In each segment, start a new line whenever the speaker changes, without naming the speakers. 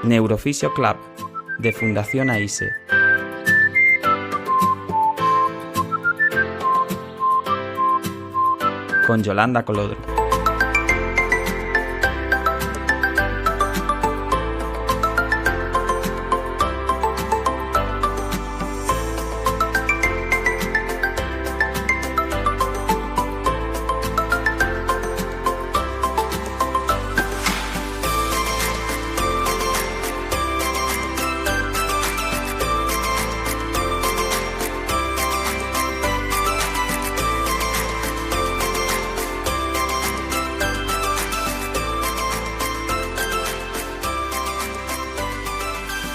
Neurofisio Club, de Fundación AISE. Con Yolanda Colodro.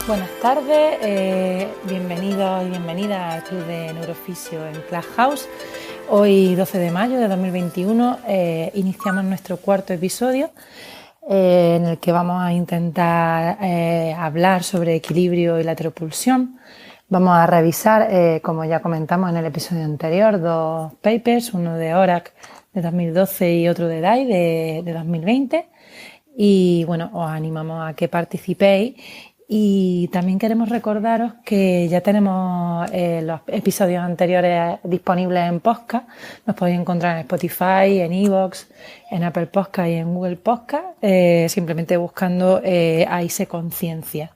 Buenas tardes, bienvenidos y bienvenidas al Club de Neurofisio en Clubhouse. Hoy 12 de mayo de 2021 iniciamos nuestro cuarto episodio en el que vamos a intentar hablar sobre equilibrio y lateropulsión. Vamos a revisar, como ya comentamos en el episodio anterior, dos papers, uno de ORAC de 2012 y otro de DAI de 2020. Y bueno, os animamos a que participéis. Y también queremos recordaros que ya tenemos los episodios anteriores disponibles en podcast. Nos podéis encontrar en Spotify, en iVoox, en Apple Podcast y en Google Podcast, simplemente buscando AISE Conciencia.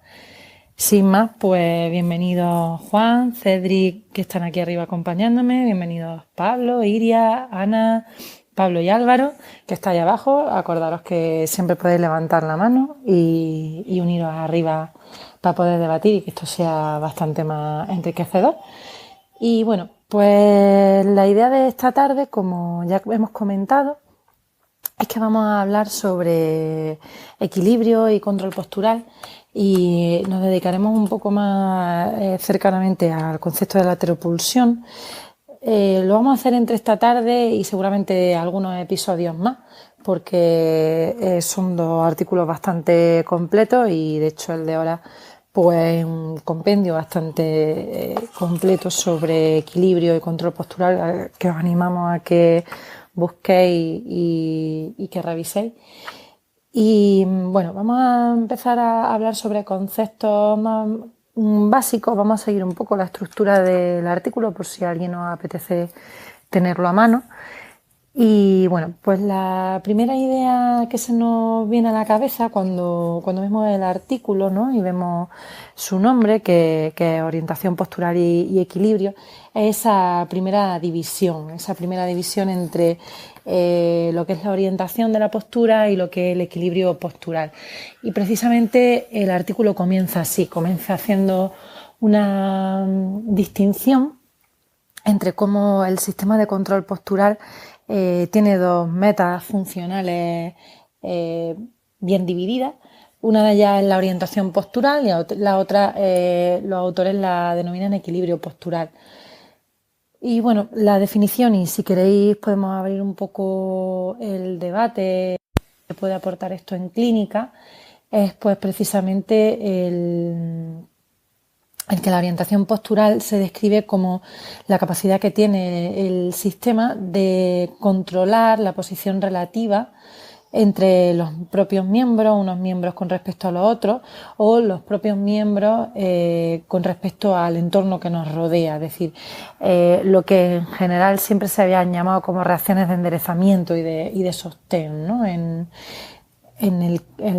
Sin más, pues bienvenidos Juan, Cedric, que están aquí arriba acompañándome, bienvenidos Pablo, Iria, Ana, Pablo y Álvaro, que está ahí abajo. Acordaros que siempre podéis levantar la mano y uniros arriba para poder debatir y que esto sea bastante más enriquecedor. Y bueno, pues la idea de esta tarde, como ya hemos comentado, es que vamos a hablar sobre equilibrio y control postural y nos dedicaremos un poco más cercanamente al concepto de la lateropulsión. Lo vamos a hacer entre esta tarde y seguramente algunos episodios más, porque son dos artículos bastante completos y de hecho el de ahora pues un compendio bastante completo sobre equilibrio y control postural que os animamos a que busquéis y que reviséis. Y bueno, vamos a empezar a hablar sobre conceptos más básicos. Vamos a seguir un poco la estructura del artículo por si a alguien os apetece tenerlo a mano. Y bueno, pues la primera idea que se nos viene a la cabeza cuando vemos el artículo, ¿no?, y vemos su nombre, que es orientación postural y equilibrio, es esa primera división entre lo que es la orientación de la postura y lo que es el equilibrio postural. Y precisamente el artículo comienza así, comienza haciendo una distinción entre cómo el sistema de control postural tiene dos metas funcionales bien divididas. Una de ellas es la orientación postural y la otra los autores la denominan equilibrio postural. Y bueno, la definición, y si queréis podemos abrir un poco el debate que puede aportar esto en clínica, es pues precisamente el que la orientación postural se describe como la capacidad que tiene el sistema de controlar la posición relativa entre los propios miembros, unos miembros con respecto a los otros, o los propios miembros con respecto al entorno que nos rodea, es decir, lo que en general siempre se habían llamado como reacciones de enderezamiento y de sostén, ¿no?, en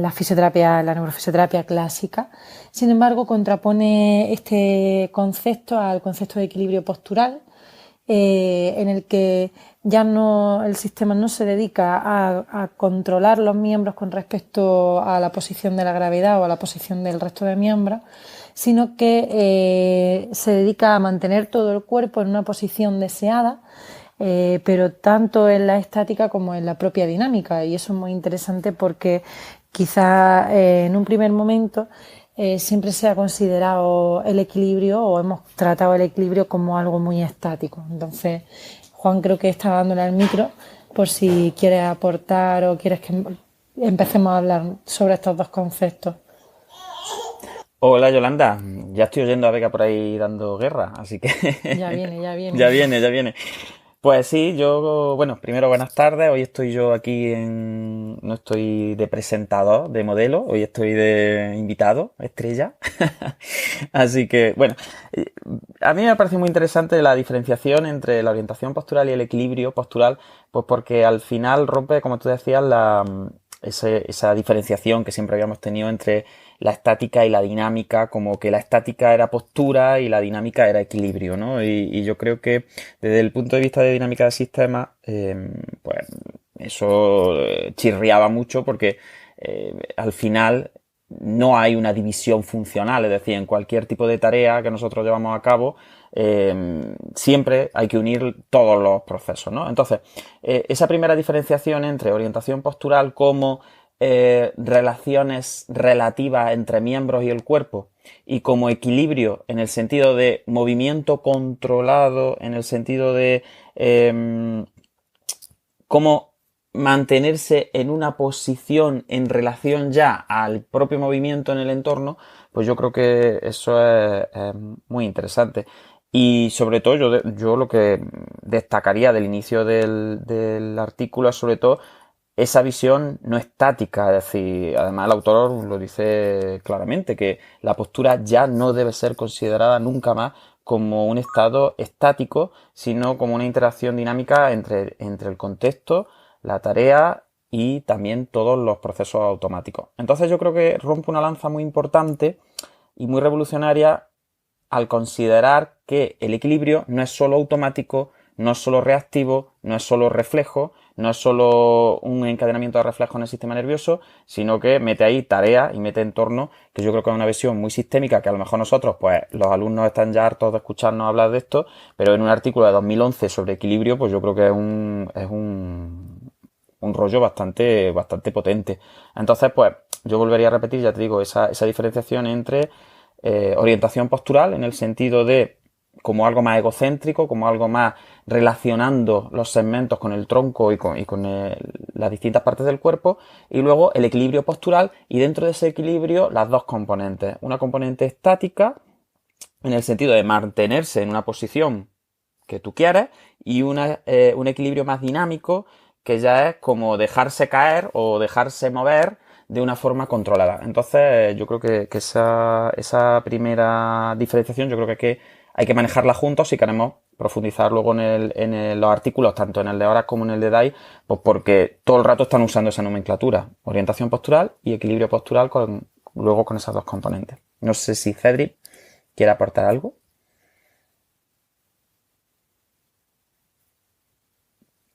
la fisioterapia, la neurofisioterapi clásica. Sin embargo, contrapone este concepto al concepto de equilibrio postural, en el que ya no, el sistema no se dedica a controlar los miembros con respecto a la posición de la gravedad o a la posición del resto de miembros, sino que se dedica a mantener todo el cuerpo en una posición deseada, pero tanto en la estática como en la propia dinámica. Y eso es muy interesante porque quizá en un primer momento siempre se ha considerado el equilibrio, o hemos tratado el equilibrio como algo muy estático. Entonces, Juan creo que está dándole al micro por si quieres aportar o quieres que empecemos a hablar sobre estos dos conceptos.
Hola Yolanda, ya estoy oyendo a Vega por ahí dando guerra, así que...
Ya viene.
Ya viene. Pues sí, yo, bueno, primero buenas tardes. Hoy estoy yo aquí no estoy de presentador, de modelo, hoy estoy de invitado, estrella. Así que, bueno, eh, a mí me parece muy interesante la diferenciación entre la orientación postural y el equilibrio postural, pues porque al final rompe, como tú decías, esa diferenciación que siempre habíamos tenido entre la estática y la dinámica, como que la estática era postura y la dinámica era equilibrio, ¿no? Y yo creo que desde el punto de vista de dinámica de sistema, pues eso chirriaba mucho porque al final no hay una división funcional, es decir, en cualquier tipo de tarea que nosotros llevamos a cabo, siempre hay que unir todos los procesos, ¿no? Entonces, esa primera diferenciación entre orientación postural como relaciones relativas entre miembros y el cuerpo y como equilibrio en el sentido de movimiento controlado, en el sentido de cómo mantenerse en una posición en relación ya al propio movimiento en el entorno, pues yo creo que eso es muy interesante. Y sobre todo yo lo que destacaría del inicio del artículo es sobre todo esa visión no estática, es decir, además el autor lo dice claramente, que la postura ya no debe ser considerada nunca más como un estado estático, sino como una interacción dinámica entre el contexto, la tarea y también todos los procesos automáticos. Entonces yo creo que rompe una lanza muy importante y muy revolucionaria al considerar que el equilibrio no es solo automático, no es solo reactivo, no es solo reflejo, no es solo un encadenamiento de reflejos en el sistema nervioso, sino que mete ahí tarea y mete entorno, que yo creo que es una visión muy sistémica, que a lo mejor nosotros, pues los alumnos están ya hartos de escucharnos hablar de esto, pero en un artículo de 2011 sobre equilibrio, pues yo creo que es un rollo bastante potente. Entonces, pues yo volvería a repetir, ya te digo, esa diferenciación entre orientación postural en el sentido de como algo más egocéntrico, como algo más relacionando los segmentos con el tronco y con las distintas partes del cuerpo, y luego el equilibrio postural, y dentro de ese equilibrio las dos componentes. Una componente estática, en el sentido de mantenerse en una posición que tú quieres, y un equilibrio más dinámico, que ya es como dejarse caer o dejarse mover de una forma controlada. Entonces, yo creo que esa primera diferenciación, yo creo que hay que manejarla juntos si queremos profundizar luego los artículos, tanto en el de horas como en el de DAI, pues porque todo el rato están usando esa nomenclatura, orientación postural y equilibrio postural, luego con esas dos componentes. No sé si Cedric quiere aportar algo.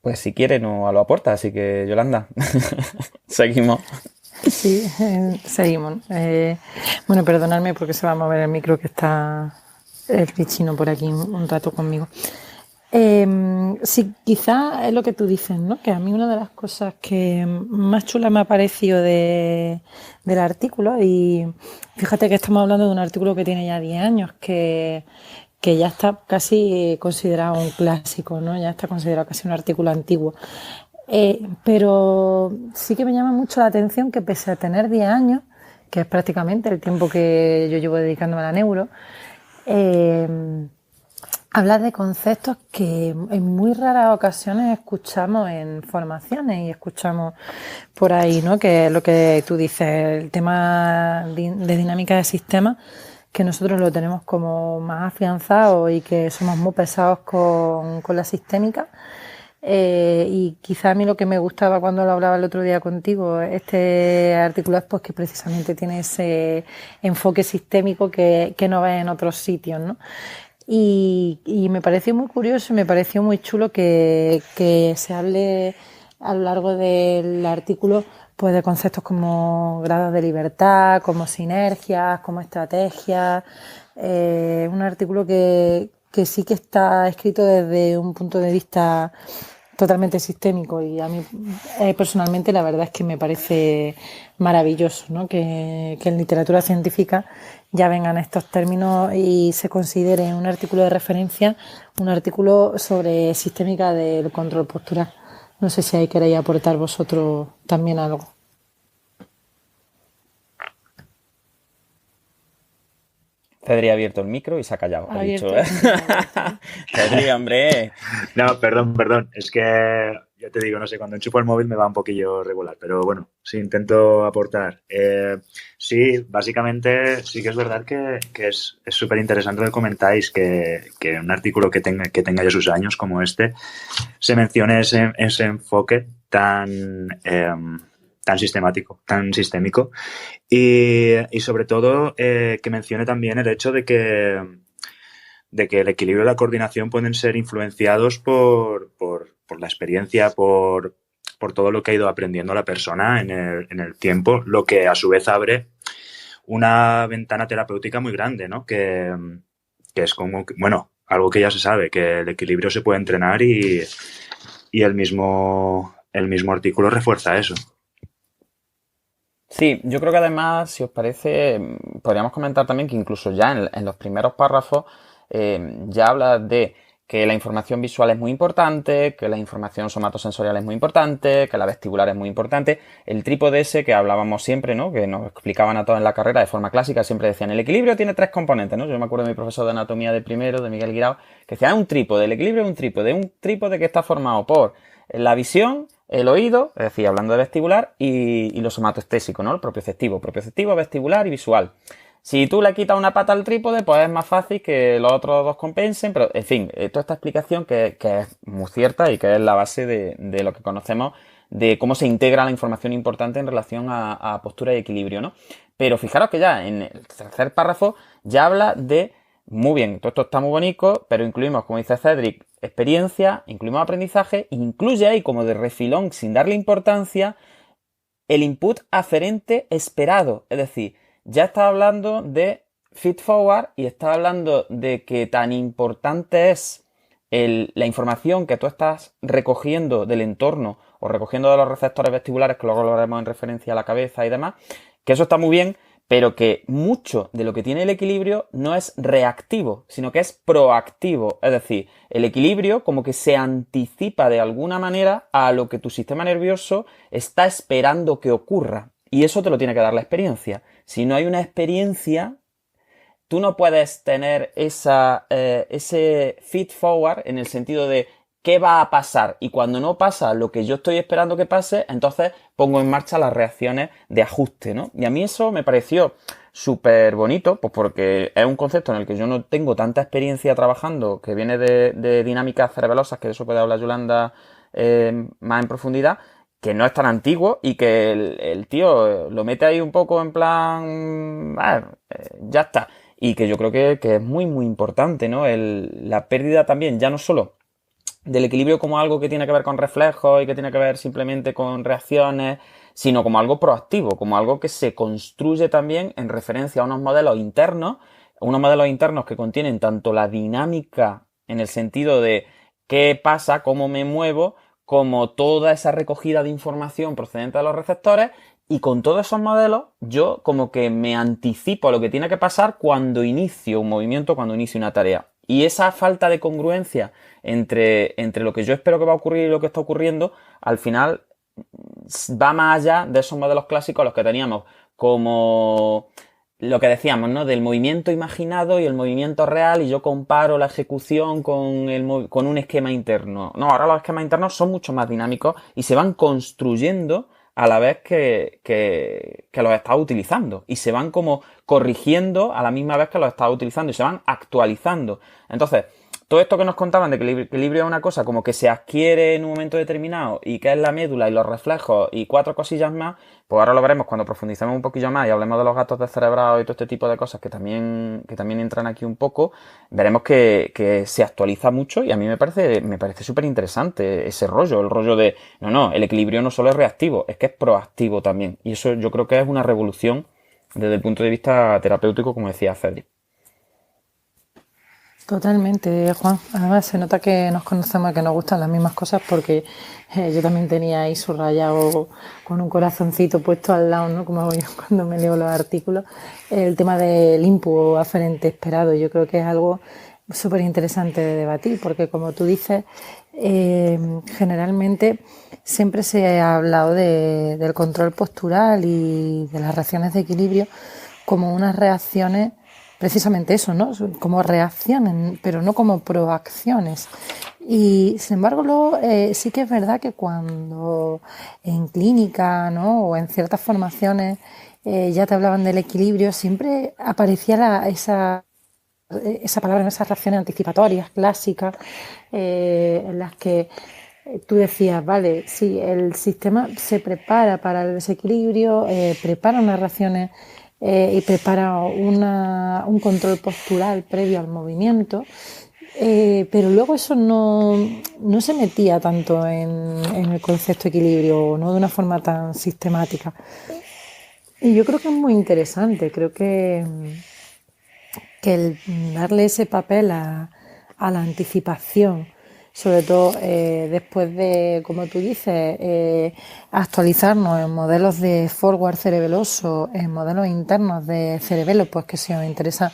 Pues si quiere no lo aporta, así que Yolanda, seguimos.
Sí, seguimos. Bueno, perdonadme porque se va a mover el micro, que está el bichino por aquí un rato conmigo. Sí, quizás es lo que tú dices, ¿no? Que a mí una de las cosas que más chula me ha parecido del artículo, y fíjate que estamos hablando de un artículo que tiene ya 10 años, que ya está casi considerado un clásico, ¿no? Ya está considerado casi un artículo antiguo. Pero sí que me llama mucho la atención que pese a tener 10 años, que es prácticamente el tiempo que yo llevo dedicándome a la neuro, hablas de conceptos que en muy raras ocasiones escuchamos en formaciones y escuchamos por ahí, ¿no? Que es lo que tú dices, el tema de dinámica de sistemas, que nosotros lo tenemos como más afianzado y que somos muy pesados con la sistémica. Y quizá a mí lo que me gustaba cuando lo hablaba el otro día contigo, este artículo, es pues que precisamente tiene ese enfoque sistémico que no ves en otros sitios, ¿no? Y me pareció muy curioso y me pareció muy chulo que se hable a lo largo del artículo pues de conceptos como grados de libertad, como sinergias, como estrategias. Un artículo que sí que está escrito desde un punto de vista totalmente sistémico, y a mí personalmente la verdad es que me parece maravilloso, ¿no? Que en literatura científica ya vengan estos términos y se considere un artículo de referencia un artículo sobre sistémica del control postural. No sé si ahí queréis aportar vosotros también algo.
Cedri ha abierto el micro y se ha callado,
Ha
ha dicho.
abierto el micro, ha abierto el micro.
Cedri, hombre.
No, perdón. Es que ya te digo, no sé, cuando enchufo el móvil me va un poquillo regular, pero bueno, sí intento aportar. Sí, básicamente sí que es verdad que es súper interesante lo que comentáis, que un artículo que tenga ya sus años como este se mencione ese enfoque tan sistemático, tan sistémico y sobre todo que mencione también el hecho de que el equilibrio y la coordinación pueden ser influenciados por la experiencia, por todo lo que ha ido aprendiendo la persona en el tiempo, lo que a su vez abre una ventana terapéutica muy grande, ¿no? Que es como, bueno, algo que ya se sabe, que el equilibrio se puede entrenar y el mismo artículo refuerza eso.
Sí, yo creo que además, si os parece, podríamos comentar también que incluso ya en los primeros párrafos ya habla de que la información visual es muy importante, que la información somatosensorial es muy importante, que la vestibular es muy importante. El trípode ese que hablábamos siempre, ¿no? Que nos explicaban a todos en la carrera de forma clásica, siempre decían, el equilibrio tiene tres componentes, ¿no? Yo me acuerdo de mi profesor de anatomía de primero, de Miguel Guirao, que decía, un trípode, el equilibrio es un trípode que está formado por la visión, el oído, es decir, hablando de vestibular, y lo somatoestésico, ¿no? El propioceptivo, vestibular y visual. Si tú le quitas una pata al trípode, pues es más fácil que los otros dos compensen, pero en fin, toda esta explicación que es muy cierta y que es la base de lo que conocemos de cómo se integra la información importante en relación a postura y equilibrio, ¿no? Pero fijaros que ya en el tercer párrafo ya habla de, muy bien, todo esto está muy bonito, pero incluimos, como dice Cedric, experiencia, incluimos aprendizaje, incluye ahí como de refilón, sin darle importancia, el input aferente esperado. Es decir, ya está hablando de feed forward y está hablando de que tan importante es la información que tú estás recogiendo del entorno o recogiendo de los receptores vestibulares, que luego lo haremos en referencia a la cabeza y demás, que eso está muy bien, pero que mucho de lo que tiene el equilibrio no es reactivo, sino que es proactivo. Es decir, el equilibrio como que se anticipa de alguna manera a lo que tu sistema nervioso está esperando que ocurra. Y eso te lo tiene que dar la experiencia. Si no hay una experiencia, tú no puedes tener ese feed forward en el sentido de qué va a pasar, y cuando no pasa lo que yo estoy esperando que pase, entonces pongo en marcha las reacciones de ajuste, ¿no? Y a mí eso me pareció súper bonito, pues porque es un concepto en el que yo no tengo tanta experiencia trabajando, que viene de dinámicas cerebelosas, que de eso puede hablar Yolanda más en profundidad, que no es tan antiguo y que el tío lo mete ahí un poco en plan, ya está. Y que yo creo que es muy, muy importante, ¿no? La pérdida también, ya no solo del equilibrio como algo que tiene que ver con reflejos y que tiene que ver simplemente con reacciones, sino como algo proactivo, como algo que se construye también en referencia a unos modelos internos que contienen tanto la dinámica en el sentido de qué pasa, cómo me muevo, como toda esa recogida de información procedente de los receptores, y con todos esos modelos yo como que me anticipo a lo que tiene que pasar cuando inicio un movimiento, cuando inicio una tarea. Y esa falta de congruencia entre lo que yo espero que va a ocurrir y lo que está ocurriendo, al final va más allá de esos modelos clásicos los que teníamos, como lo que decíamos, ¿no? Del movimiento imaginado y el movimiento real, y yo comparo la ejecución con un esquema interno. No, ahora los esquemas internos son mucho más dinámicos y se van construyendo a la vez que los estás utilizando, y se van como corrigiendo a la misma vez que los estás utilizando y se van actualizando. Entonces, todo esto que nos contaban de que el equilibrio es una cosa como que se adquiere en un momento determinado y que es la médula y los reflejos y cuatro cosillas más, pues ahora lo veremos cuando profundicemos un poquillo más y hablemos de los gatos descerebrados y todo este tipo de cosas que también entran aquí un poco. Veremos que se actualiza mucho, y a mí me parece súper interesante ese rollo, el rollo de no, el equilibrio no solo es reactivo, es que es proactivo también, y eso yo creo que es una revolución desde el punto de vista terapéutico, como decía Cedric.
Totalmente, Juan. Además se nota que nos conocemos y que nos gustan las mismas cosas, porque yo también tenía ahí subrayado con un corazoncito puesto al lado, ¿no? Como hago yo cuando me leo los artículos, el tema del input aferente esperado. Yo creo que es algo súper interesante de debatir, porque como tú dices, generalmente siempre se ha hablado del control postural y de las reacciones de equilibrio como unas reacciones precisamente eso, ¿no? Como reacciones, pero no como proacciones. Y sin embargo, luego sí que es verdad que cuando en clínica, ¿no? O en ciertas formaciones ya te hablaban del equilibrio, siempre aparecía esa palabra, en esas reacciones anticipatorias clásicas, en las que tú decías, vale, sí, el sistema se prepara para el desequilibrio, prepara unas reacciones y prepara un control postural previo al movimiento, pero luego eso no se metía tanto en el concepto de equilibrio, no de una forma tan sistemática. Y yo creo que es muy interesante, creo que el darle ese papel a la anticipación, sobre todo después de, como tú dices, actualizarnos en modelos de forward cerebeloso, en modelos internos de cerebelo, pues que si os interesa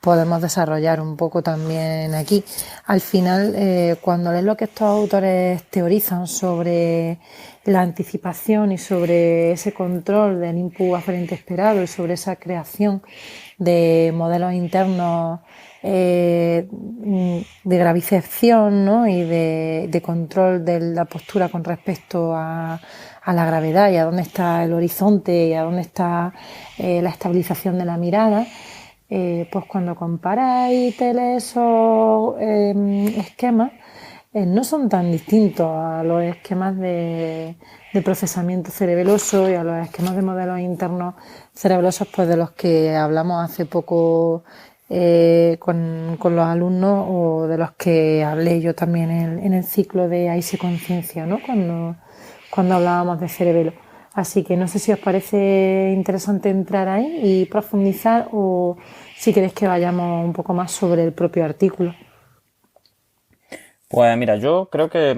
podemos desarrollar un poco también aquí. Al final, cuando lees lo que estos autores teorizan sobre la anticipación y sobre ese control del input aferente esperado y sobre esa creación de modelos internos de gravicepción, ¿no? Y de control de la postura con respecto a la gravedad y a dónde está el horizonte y a dónde está la estabilización de la mirada. Pues cuando comparas y te lees esos esquemas, no son tan distintos a los esquemas de procesamiento cerebeloso y a los esquemas de modelos internos cerebelosos, pues de los que hablamos hace poco con los alumnos, o de los que hablé yo también en el ciclo de AISE Conciencia, ¿no? Cuando hablábamos de cerebelo. Así que no sé si os parece interesante entrar ahí y profundizar, o si queréis que vayamos un poco más sobre el propio artículo.
Pues mira, yo creo que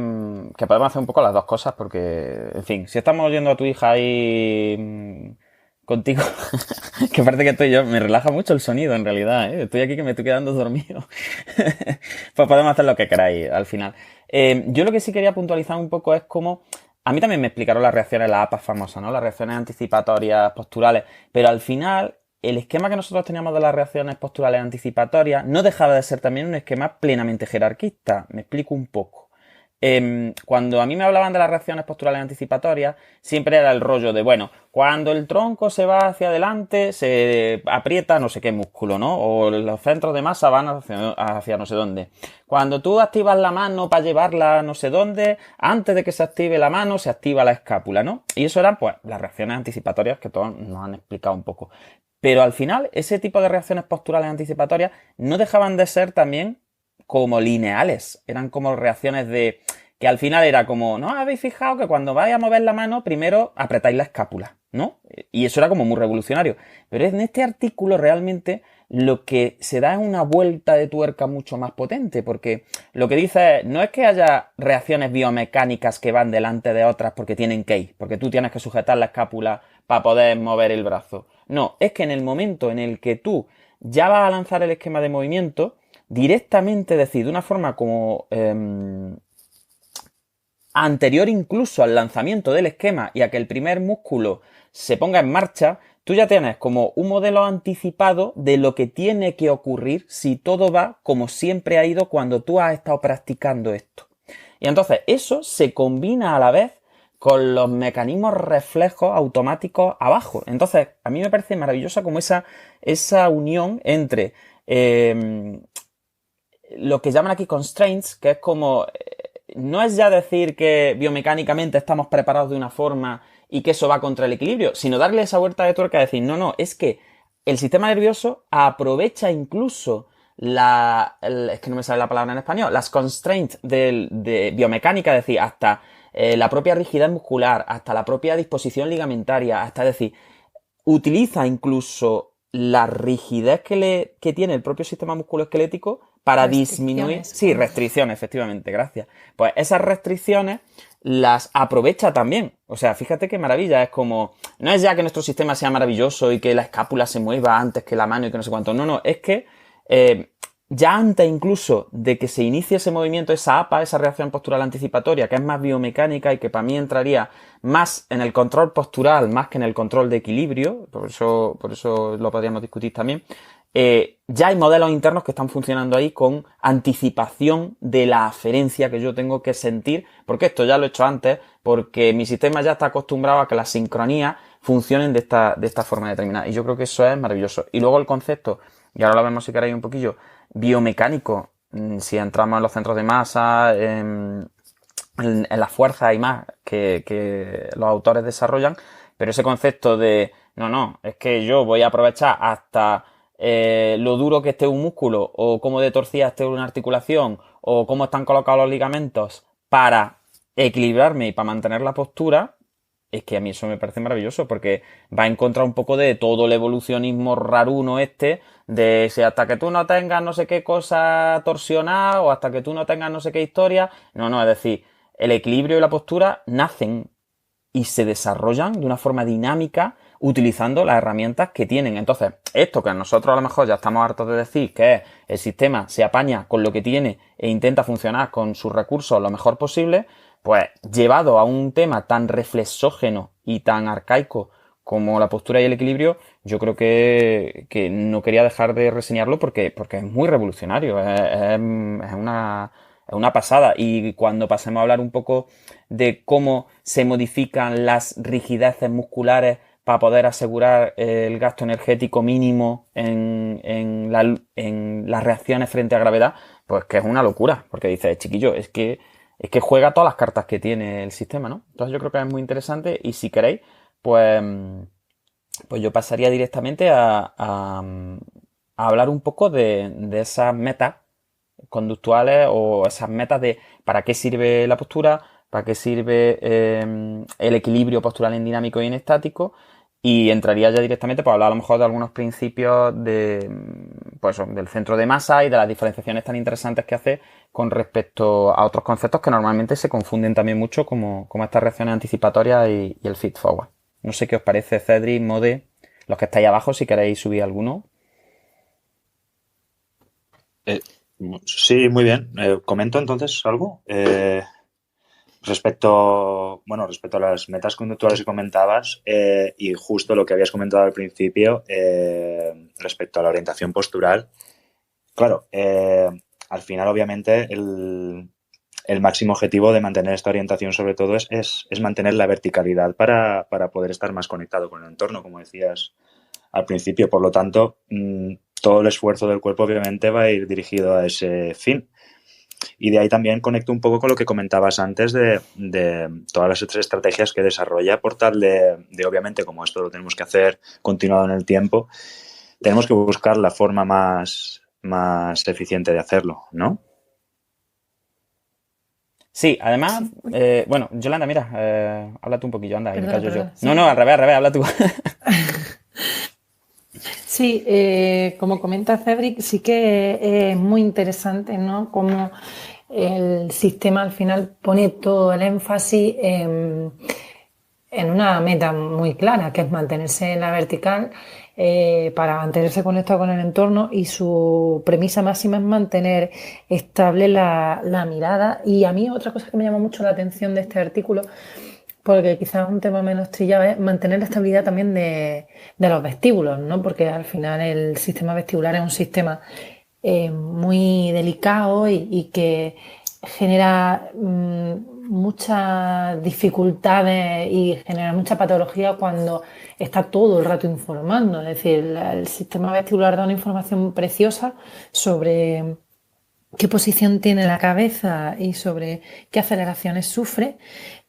podemos hacer un poco las dos cosas porque, en fin, si estamos oyendo a tu hija ahí contigo, que parece que estoy yo, me relaja mucho el sonido en realidad, ¿eh? Estoy aquí que me estoy quedando dormido. Pues podemos hacer lo que queráis al final. Yo lo que sí quería puntualizar un poco es cómo a mí también me explicaron las reacciones, las APAs famosas, ¿no? Las reacciones anticipatorias posturales, pero al final el esquema que nosotros teníamos de las reacciones posturales anticipatorias no dejaba de ser también un esquema plenamente jerarquista. Me explico un poco. Cuando a mí me hablaban de las reacciones posturales anticipatorias, siempre era el rollo de, bueno, cuando el tronco se va hacia adelante, se aprieta no sé qué músculo, ¿no? O los centros de masa van hacia no sé dónde. Cuando tú activas la mano para llevarla a no sé dónde, antes de que se active la mano, se activa la escápula, ¿no? Y eso eran, pues, las reacciones anticipatorias que todos nos han explicado un poco. Pero al final, ese tipo de reacciones posturales anticipatorias no dejaban de ser también como lineales. Eran como reacciones de que al final era como, ¿no habéis fijado que cuando vais a mover la mano, primero apretáis la escápula, ¿no? Y eso era como muy revolucionario. Pero en este artículo realmente lo que se da es una vuelta de tuerca mucho más potente, porque lo que dice es, no es que haya reacciones biomecánicas que van delante de otras porque tienen que ir, porque tú tienes que sujetar la escápula para poder mover el brazo. No, es que en el momento en el que tú ya vas a lanzar el esquema de movimiento, directamente decir de una forma como anterior incluso al lanzamiento del esquema y a que el primer músculo se ponga en marcha, tú ya tienes como un modelo anticipado de lo que tiene que ocurrir si todo va como siempre ha ido cuando tú has estado practicando esto. Y entonces eso se combina a la vez con los mecanismos reflejos automáticos abajo. Entonces, a mí me parece maravillosa como esa unión entre lo que llaman aquí constraints, que es como, no es ya decir que biomecánicamente estamos preparados de una forma y que eso va contra el equilibrio, sino darle esa vuelta de tuerca y decir, no, es que el sistema nervioso aprovecha incluso es que no me sale la palabra en español, las constraints de biomecánica, es decir, hasta la propia rigidez muscular, hasta la propia disposición ligamentaria, hasta, es decir, utiliza incluso la rigidez que tiene el propio sistema musculoesquelético para disminuir... Sí, restricciones, efectivamente, gracias. Pues esas restricciones las aprovecha también. O sea, fíjate qué maravilla. Es como... No es ya que nuestro sistema sea maravilloso y que la escápula se mueva antes que la mano y que no sé cuánto. No, es que ya antes incluso de que se inicie ese movimiento, esa APA, esa reacción postural anticipatoria, que es más biomecánica y que para mí entraría más en el control postural, más que en el control de equilibrio, por eso lo podríamos discutir también, ya hay modelos internos que están funcionando ahí con anticipación de la aferencia que yo tengo que sentir, porque esto ya lo he hecho antes, porque mi sistema ya está acostumbrado a que las sincronías funcionen de esta forma determinada. Y yo creo que eso es maravilloso. Y luego el concepto, y ahora lo vemos si queréis un poquillo, biomecánico, si entramos en los centros de masa, en las fuerzas y más que los autores desarrollan, pero ese concepto de no, es que yo voy a aprovechar hasta lo duro que esté un músculo, o cómo de torcida esté una articulación, o cómo están colocados los ligamentos para equilibrarme y para mantener la postura, es que a mí eso me parece maravilloso, porque va en contra un poco de todo el evolucionismo raruno de si hasta que tú no tengas no sé qué cosa torsionada, o hasta que tú no tengas no sé qué historia. No, es decir, el equilibrio y la postura nacen y se desarrollan de una forma dinámica utilizando las herramientas que tienen. Entonces, esto que nosotros a lo mejor ya estamos hartos de decir, que es el sistema se apaña con lo que tiene e intenta funcionar con sus recursos lo mejor posible, pues llevado a un tema tan reflexógeno y tan arcaico como la postura y el equilibrio, yo creo que no quería dejar de reseñarlo porque es muy revolucionario, es una pasada. Y cuando pasemos a hablar un poco de cómo se modifican las rigideces musculares para poder asegurar el gasto energético mínimo en las reacciones frente a gravedad, pues que es una locura, porque dices, chiquillo, es que juega todas las cartas que tiene el sistema, ¿no? Entonces yo creo que es muy interesante, y si queréis, pues, pues yo pasaría directamente a hablar un poco de esas metas conductuales, o esas metas de para qué sirve la postura, para qué sirve el equilibrio postural en dinámico y en estático, y entraría ya directamente para hablar a lo mejor de algunos principios pues, del centro de masa y de las diferenciaciones tan interesantes que hace con respecto a otros conceptos que normalmente se confunden también mucho, como estas reacciones anticipatorias y el feed forward. No sé qué os parece, Cedric, Mode, los que estáis abajo, si queréis subir alguno.
Sí, muy bien. ¿Comento entonces algo? Respecto a las metas conductuales que comentabas, y justo lo que habías comentado al principio, respecto a la orientación postural, claro, al final obviamente el máximo objetivo de mantener esta orientación sobre todo es mantener la verticalidad para poder estar más conectado con el entorno, como decías al principio. Por lo tanto, todo el esfuerzo del cuerpo obviamente va a ir dirigido a ese fin. Y de ahí también conecto un poco con lo que comentabas antes de todas las otras estrategias que desarrolla por tal de obviamente, como esto lo tenemos que hacer continuado en el tiempo, tenemos que buscar la forma más eficiente de hacerlo, ¿no?
Sí, además, bueno, Yolanda, mira, habla tú un poquillo, anda, y me callo yo.
Perdona, ¿sí?
No, al revés, habla tú.
Sí, como comenta Cedric, sí que es muy interesante, ¿no? Cómo el sistema al final pone todo el énfasis en una meta muy clara, que es mantenerse en la vertical, para mantenerse conectado con el entorno, y su premisa máxima es mantener estable la mirada. Y a mí otra cosa que me llama mucho la atención de este artículo, porque quizás es un tema menos trillado, es mantener la estabilidad también de los vestíbulos, ¿no? Porque al final el sistema vestibular es un sistema muy delicado y que genera muchas dificultades y genera mucha patología cuando está todo el rato informando. Es decir, el sistema vestibular da una información preciosa sobre qué posición tiene la cabeza y sobre qué aceleraciones sufre,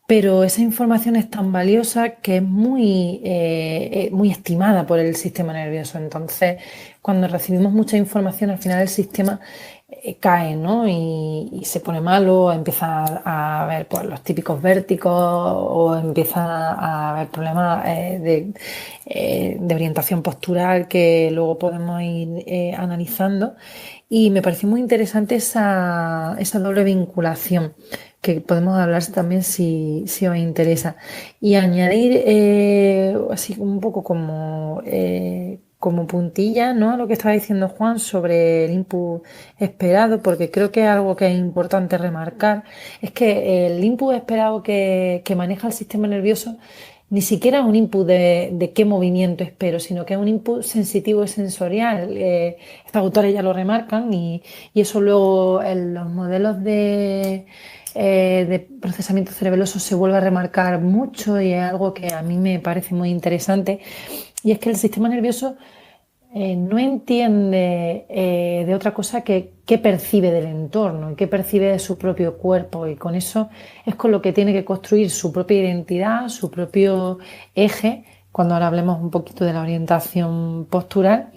pero esa información es tan valiosa que es muy estimada por el sistema nervioso. Entonces, cuando recibimos mucha información, al final el sistema cae, ¿no? Y se pone malo, empieza a haber pues, los típicos vértigos, o empieza a haber problemas de orientación postural que luego podemos ir analizando. Y me pareció muy interesante esa doble vinculación, que podemos hablar también si os interesa. Y añadir así un poco como puntilla, ¿no?, a lo que estaba diciendo Juan sobre el input esperado, porque creo que algo que es importante remarcar es que el input esperado que maneja el sistema nervioso ni siquiera un input de qué movimiento espero, sino que es un input sensitivo y sensorial. Estos autores ya lo remarcan y eso luego en los modelos de procesamiento cerebeloso se vuelve a remarcar mucho y es algo que a mí me parece muy interesante. Y es que el sistema nervioso no entiende de otra cosa que qué percibe del entorno y qué percibe de su propio cuerpo, y con eso es con lo que tiene que construir su propia identidad, su propio eje, cuando ahora hablemos un poquito de la orientación postural.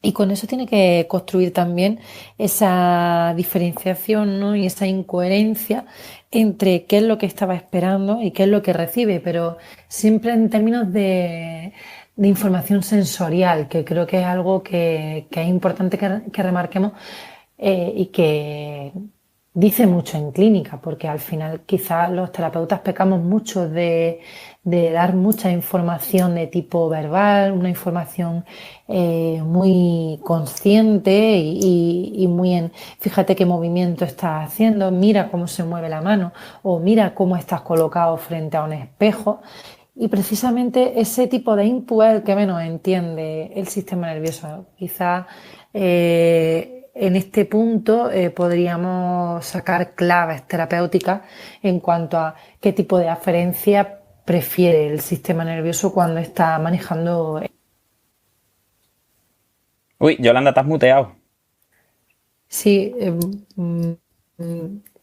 Y con eso tiene que construir también esa diferenciación, ¿no? Y esa incoherencia entre qué es lo que estaba esperando y qué es lo que recibe, pero siempre en términos de información sensorial, que creo que es algo que es importante que remarquemos y que dice mucho en clínica, porque al final quizás los terapeutas pecamos mucho de dar mucha información de tipo verbal, una información muy consciente y muy en, fíjate qué movimiento estás haciendo, mira cómo se mueve la mano o mira cómo estás colocado frente a un espejo. Y precisamente ese tipo de input es el que menos entiende el sistema nervioso. Quizás en este punto podríamos sacar claves terapéuticas en cuanto a qué tipo de aferencia prefiere el sistema nervioso cuando está manejando.
Uy, Yolanda, te has muteado.
Sí, mm,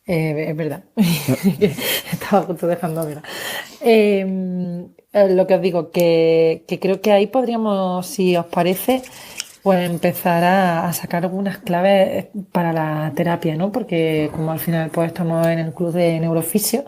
es verdad. Estaba justo dejando ver. Lo que os digo, que creo que ahí podríamos, si os parece, pues empezar a sacar algunas claves para la terapia, ¿no? Porque como al final pues estamos en el club de neurofisio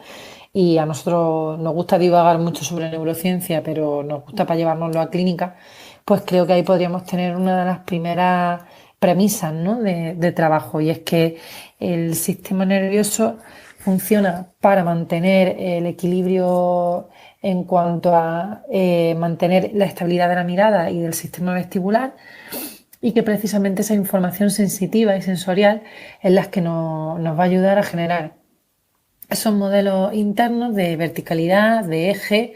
y a nosotros nos gusta divagar mucho sobre neurociencia, pero nos gusta para llevárnoslo a clínica, pues creo que ahí podríamos tener una de las primeras premisas, ¿no? de trabajo, y es que el sistema nervioso funciona para mantener el equilibrio en cuanto a mantener la estabilidad de la mirada y del sistema vestibular, y que precisamente esa información sensitiva y sensorial es la que nos va a ayudar a generar esos modelos internos de verticalidad, de eje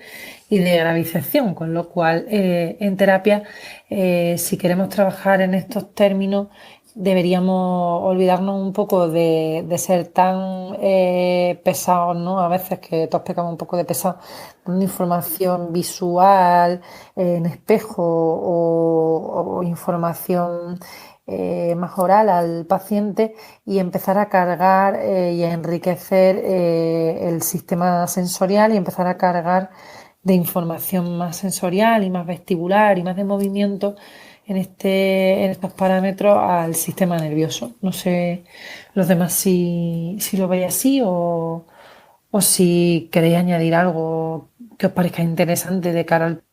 y de gravización, con lo cual en terapia, si queremos trabajar en estos términos, deberíamos olvidarnos un poco de ser tan pesados, ¿no? A veces que todos pecamos un poco de pesados, dando información visual en espejo o información más oral al paciente, y empezar a cargar y a enriquecer el sistema sensorial y empezar a cargar de información más sensorial y más vestibular y más de movimiento en estos parámetros al sistema nervioso. No sé los demás si lo veis así o si queréis añadir algo que os parezca interesante de cara al...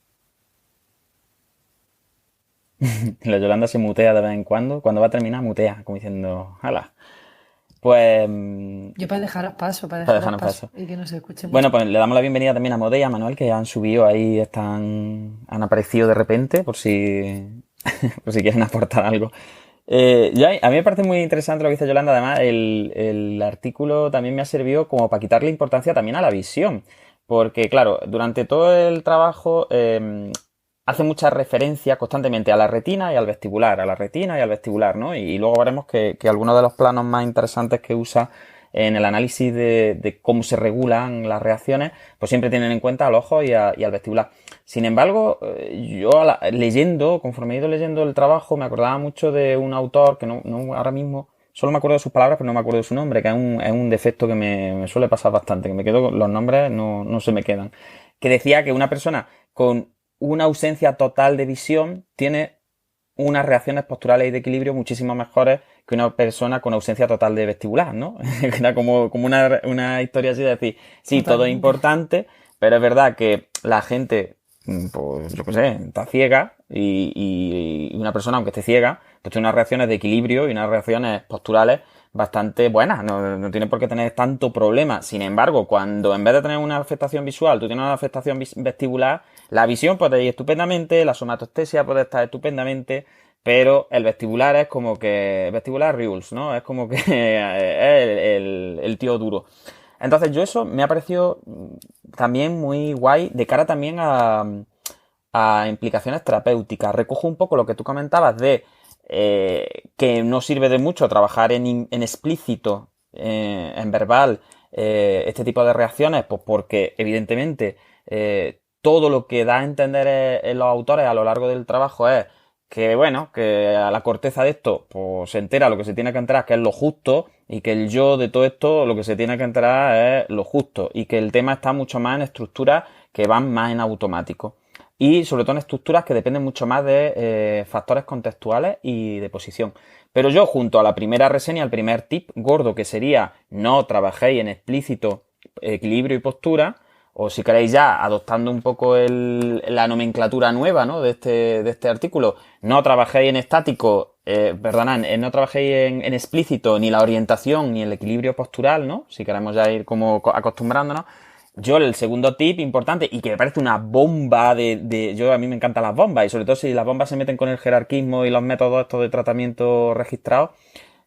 La Yolanda se mutea de vez en cuando. Cuando va a terminar, mutea, como diciendo, hala. Pues
Yo para
para
dejaros
dejarnos
paso
paso.
y que no se escuche
Bueno,
mucho.
pues le damos la bienvenida también a Modé y a Manuel, que han subido ahí, han aparecido de repente, por si, por si quieren aportar algo. A mí me parece muy interesante lo que dice Yolanda. Además, el artículo también me ha servido como para quitarle importancia también a la visión. Porque, claro, durante todo el trabajo hace mucha referencia constantemente a la retina y al vestibular, a la retina y al vestibular, ¿no? Y luego veremos que algunos de los planos más interesantes que usa en el análisis de cómo se regulan las reacciones, pues siempre tienen en cuenta al ojo y al vestibular. Sin embargo, yo leyendo, conforme he ido leyendo el trabajo, me acordaba mucho de un autor que ahora mismo solo me acuerdo de sus palabras, pero no me acuerdo de su nombre, que es un defecto que me suele pasar bastante, que me quedo con los nombres, no se me quedan. Que decía que una persona con una ausencia total de visión tiene unas reacciones posturales y de equilibrio muchísimo mejores que una persona con ausencia total de vestibular, ¿no? Era como una historia así de decir, sí, todo es
Totalmente.
importante, pero es verdad que la gente, pues yo qué sé, está ciega y una persona, aunque esté ciega, pues tiene unas reacciones de equilibrio y unas reacciones posturales bastante buenas, no tiene por qué tener tanto problema. Sin embargo, cuando en vez de tener una afectación visual, tú tienes una afectación vestibular, la visión puede ir estupendamente, la somatostezia puede estar estupendamente, pero el vestibular es como que, vestibular rules, ¿no? Es como que es el tío duro. Entonces yo eso me ha parecido también muy guay de cara también a implicaciones terapéuticas. Recojo un poco lo que tú comentabas de que no sirve de mucho trabajar en explícito, en verbal, este tipo de reacciones, pues porque evidentemente todo lo que da a entender en los autores a lo largo del trabajo es que, bueno, que a la corteza de esto pues se entera lo que se tiene que enterar, que es lo justo, y que el yo de todo esto lo que se tiene que enterar es lo justo, y que el tema está mucho más en estructuras que van más en automático. Y sobre todo en estructuras que dependen mucho más de factores contextuales y de posición. Pero yo, junto a la primera reseña, el primer tip gordo, que sería no trabajéis en explícito equilibrio y postura, o si queréis ya, adoptando un poco la nomenclatura nueva, ¿no?, de este artículo, no trabajéis en estático, perdonad, no trabajéis en explícito ni la orientación ni el equilibrio postural, ¿no?, si queremos ya ir como acostumbrándonos. Yo, el segundo tip importante, y que me parece una bomba yo, a mí me encantan las bombas, y sobre todo si las bombas se meten con el jerarquismo y los métodos estos de tratamiento registrados,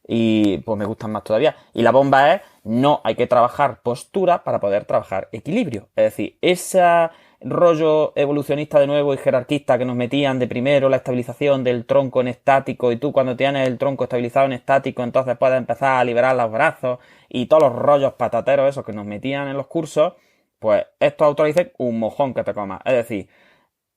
y pues me gustan más todavía. Y la bomba es, no hay que trabajar postura para poder trabajar equilibrio. Es decir, ese rollo evolucionista de nuevo y jerarquista que nos metían de primero la estabilización del tronco en estático, y tú cuando tienes el tronco estabilizado en estático entonces puedes empezar a liberar los brazos, y todos los rollos patateros esos que nos metían en los cursos, pues estos autores dicen un mojón que te comas. Es decir,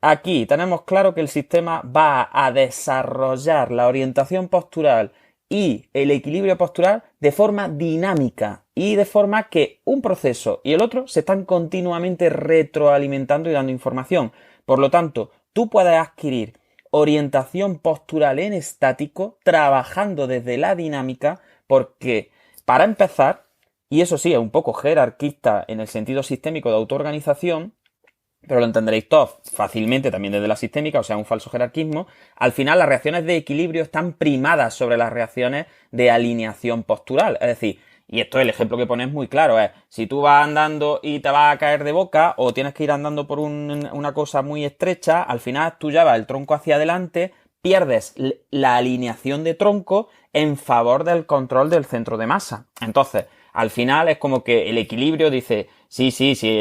aquí tenemos claro que el sistema va a desarrollar la orientación postural y el equilibrio postural de forma dinámica, y de forma que un proceso y el otro se están continuamente retroalimentando y dando información. Por lo tanto, tú puedes adquirir orientación postural en estático trabajando desde la dinámica, porque, para empezar, y eso sí, es un poco jerarquista en el sentido sistémico de autoorganización, pero lo entenderéis todos fácilmente también desde la sistémica, o sea, un falso jerarquismo. Al final, las reacciones de equilibrio están primadas sobre las reacciones de alineación postural. Es decir, y esto el ejemplo que pones muy claro, es si tú vas andando y te vas a caer de boca, o tienes que ir andando por una cosa muy estrecha, al final tú llevas el tronco hacia adelante, pierdes la alineación de tronco en favor del control del centro de masa. Entonces, al final es como que el equilibrio dice, sí,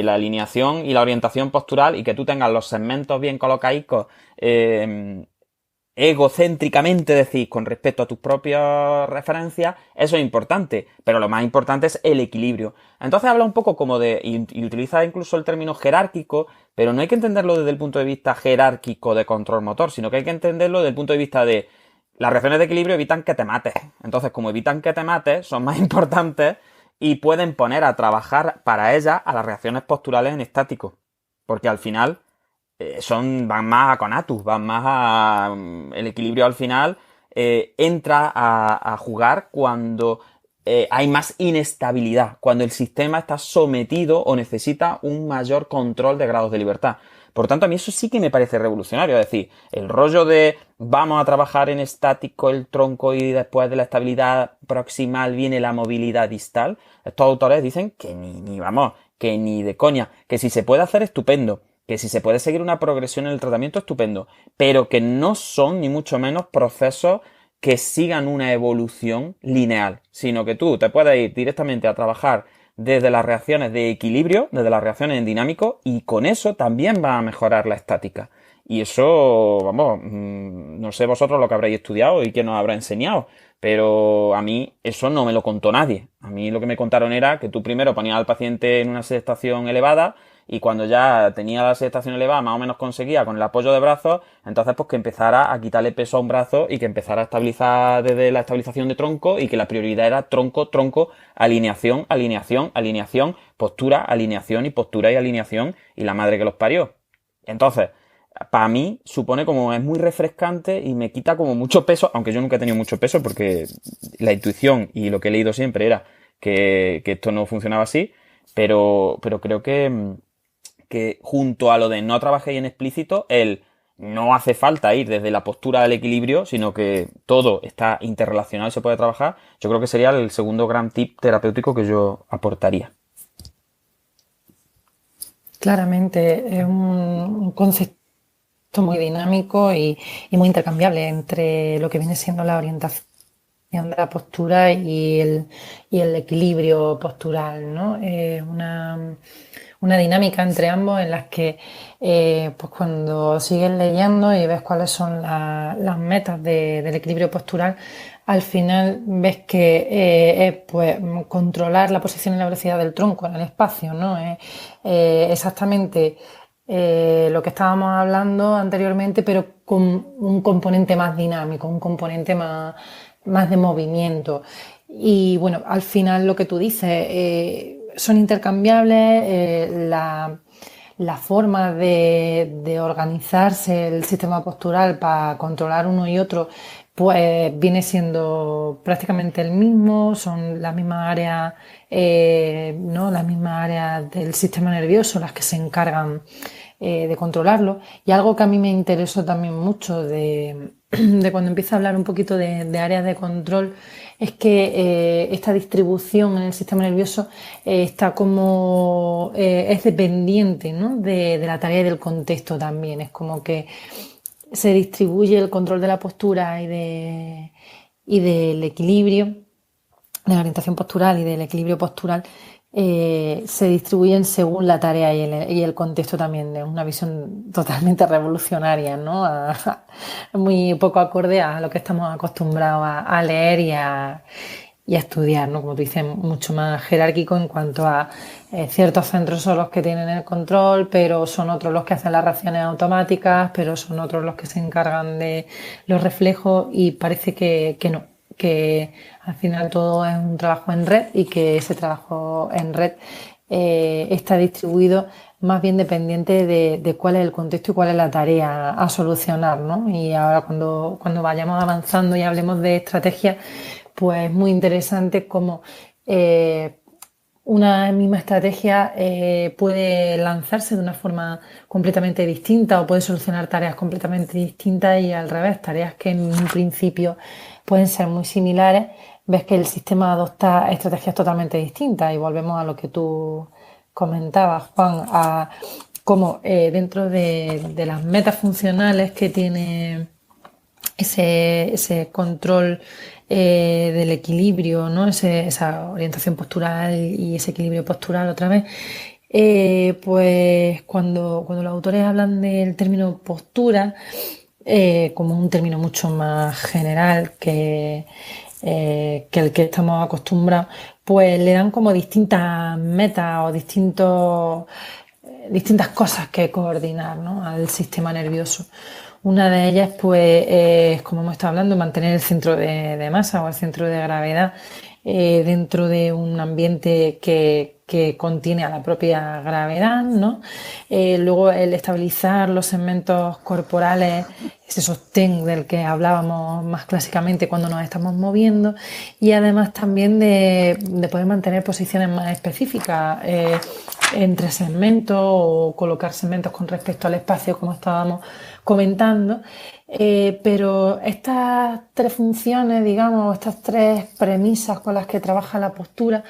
la alineación y la orientación postural, y que tú tengas los segmentos bien colocadicos, egocéntricamente decís, con respecto a tus propias referencias, eso es importante, pero lo más importante es el equilibrio. Entonces habla un poco como y utiliza incluso el término jerárquico, pero no hay que entenderlo desde el punto de vista jerárquico de control motor, sino que hay que entenderlo desde el punto de vista de las reacciones de equilibrio evitan que te mates. Entonces, como evitan que te mates, son más importantes y pueden poner a trabajar para ellas a las reacciones posturales en estático. Porque al final van más a conatus, van más a... el equilibrio al final entra a jugar cuando hay más inestabilidad, cuando el sistema está sometido o necesita un mayor control de grados de libertad. Por tanto, a mí eso sí que me parece revolucionario. Es decir, el rollo de vamos a trabajar en estático el tronco y después de la estabilidad proximal viene la movilidad distal. Estos autores dicen que que ni de coña, que si se puede hacer estupendo, que si se puede seguir una progresión en el tratamiento estupendo, pero que no son ni mucho menos procesos que sigan una evolución lineal, sino que tú te puedes ir directamente a trabajar desde las reacciones de equilibrio, desde las reacciones en dinámico, y con eso también va a mejorar la estática. Y eso, vamos, no sé vosotros lo que habréis estudiado y quién os habrá enseñado, pero a mí eso no me lo contó nadie. A mí lo que me contaron era que tú primero ponías al paciente en una sedestación elevada, y cuando ya tenía la sedestación elevada, más o menos conseguía con el apoyo de brazos, entonces pues que empezara a quitarle peso a un brazo y que empezara a estabilizar desde la estabilización de tronco, y que la prioridad era tronco, tronco, alineación, alineación, alineación, postura, alineación y postura y alineación, y la madre que los parió. Entonces, para mí supone como es muy refrescante y me quita como mucho peso, aunque yo nunca he tenido mucho peso porque la intuición y lo que he leído siempre era que esto no funcionaba así, pero creo que junto a lo de no trabajéis en explícito, no hace falta ir desde la postura al equilibrio, sino que todo está interrelacionado y se puede trabajar. Yo creo que sería el segundo gran tip terapéutico que yo aportaría.
Claramente, es un concepto muy dinámico y muy intercambiable entre lo que viene siendo la orientación de la postura y el equilibrio postural, ¿no? Una dinámica entre ambos en las que pues cuando sigues leyendo y ves cuáles son las metas del equilibrio postural, al final ves que es pues controlar la posición y la velocidad del tronco en el espacio, ¿no? Es exactamente lo que estábamos hablando anteriormente, pero con un componente más dinámico, un componente más de movimiento. Y bueno, al final lo que tú dices, son intercambiables, la forma de organizarse el sistema postural para controlar uno y otro, pues viene siendo prácticamente el mismo, son las mismas áreas, ¿no? Las mismas áreas del sistema nervioso las que se encargan de controlarlo. Y algo que a mí me interesó también mucho de cuando empiezo a hablar un poquito de áreas de control es que esta distribución en el sistema nervioso está como es dependiente, ¿no? de la tarea y del contexto también. Es como que se distribuye el control de la postura y del equilibrio, de la orientación postural y del equilibrio postural, se distribuyen según la tarea y el contexto también. Es una visión totalmente revolucionaria, ¿no? Muy poco acorde a lo que estamos acostumbrados a leer y a estudiar, ¿no? Como tú dices, mucho más jerárquico en cuanto a ciertos centros son los que tienen el control, pero son otros los que hacen las reacciones automáticas, pero son otros los que se encargan de los reflejos y parece que no, que al final todo es un trabajo en red y que ese trabajo en red está distribuido más bien dependiente de cuál es el contexto y cuál es la tarea a solucionar, ¿no? Y ahora cuando vayamos avanzando y hablemos de estrategias, pues es muy interesante cómo una misma estrategia puede lanzarse de una forma completamente distinta o puede solucionar tareas completamente distintas y al revés, tareas que en un principio pueden ser muy similares, ves que el sistema adopta estrategias totalmente distintas y volvemos a lo que tú comentabas, Juan, a cómo dentro de las metas funcionales que tiene ese control del equilibrio, ¿no? Esa orientación postural y ese equilibrio postural otra vez. Pues cuando los autores hablan del término postura, como un término mucho más general que el que estamos acostumbrados, pues le dan como distintas metas o distintas cosas que coordinar, ¿no? Al sistema nervioso. Una de ellas, pues, es, como hemos estado hablando, mantener el centro de masa o el centro de gravedad dentro de un ambiente que contiene a la propia gravedad, ¿no? Luego el estabilizar los segmentos corporales, ese sostén del que hablábamos más clásicamente cuando nos estamos moviendo, y además también de poder mantener posiciones más específicas entre segmentos o colocar segmentos con respecto al espacio, como estábamos comentando. Pero estas tres funciones, digamos, estas tres premisas con las que trabaja la postura,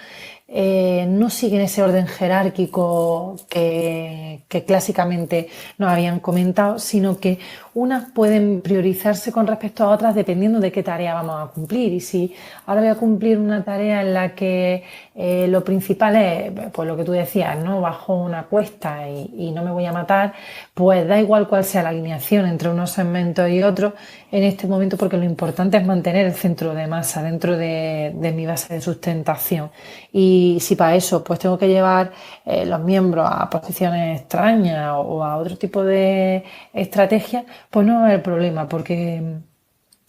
no siguen ese orden jerárquico que clásicamente nos habían comentado, sino que unas pueden priorizarse con respecto a otras dependiendo de qué tarea vamos a cumplir. Y si ahora voy a cumplir una tarea en la que lo principal es, pues lo que tú decías, ¿no? Bajo una cuesta y no me voy a matar, pues da igual cuál sea la alineación entre unos segmentos y otros en este momento, porque lo importante es mantener el centro de masa dentro de mi base de sustentación. Y si para eso pues tengo que llevar los miembros a posiciones extrañas o a otro tipo de estrategias, pues no va a haber problema, porque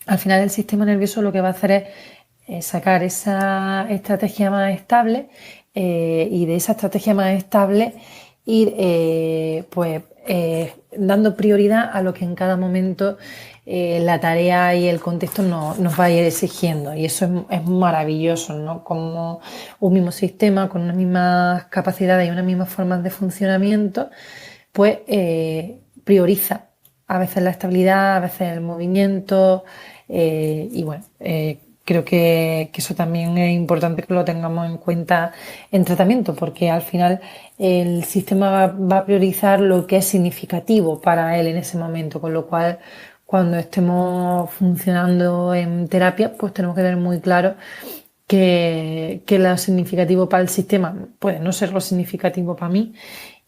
al final el sistema nervioso lo que va a hacer es sacar esa estrategia más estable y de esa estrategia más estable ir dando prioridad a lo que en cada momento la tarea y el contexto nos va a ir exigiendo, y eso es maravilloso, ¿no? Como un mismo sistema con unas mismas capacidades y unas mismas formas de funcionamiento, pues prioriza a veces la estabilidad, a veces el movimiento, y bueno, creo que eso también es importante que lo tengamos en cuenta en tratamiento, porque al final el sistema va a priorizar lo que es significativo para él en ese momento, con lo cual cuando estemos funcionando en terapia, pues tenemos que tener muy claro que lo significativo para el sistema puede no ser lo significativo para mí,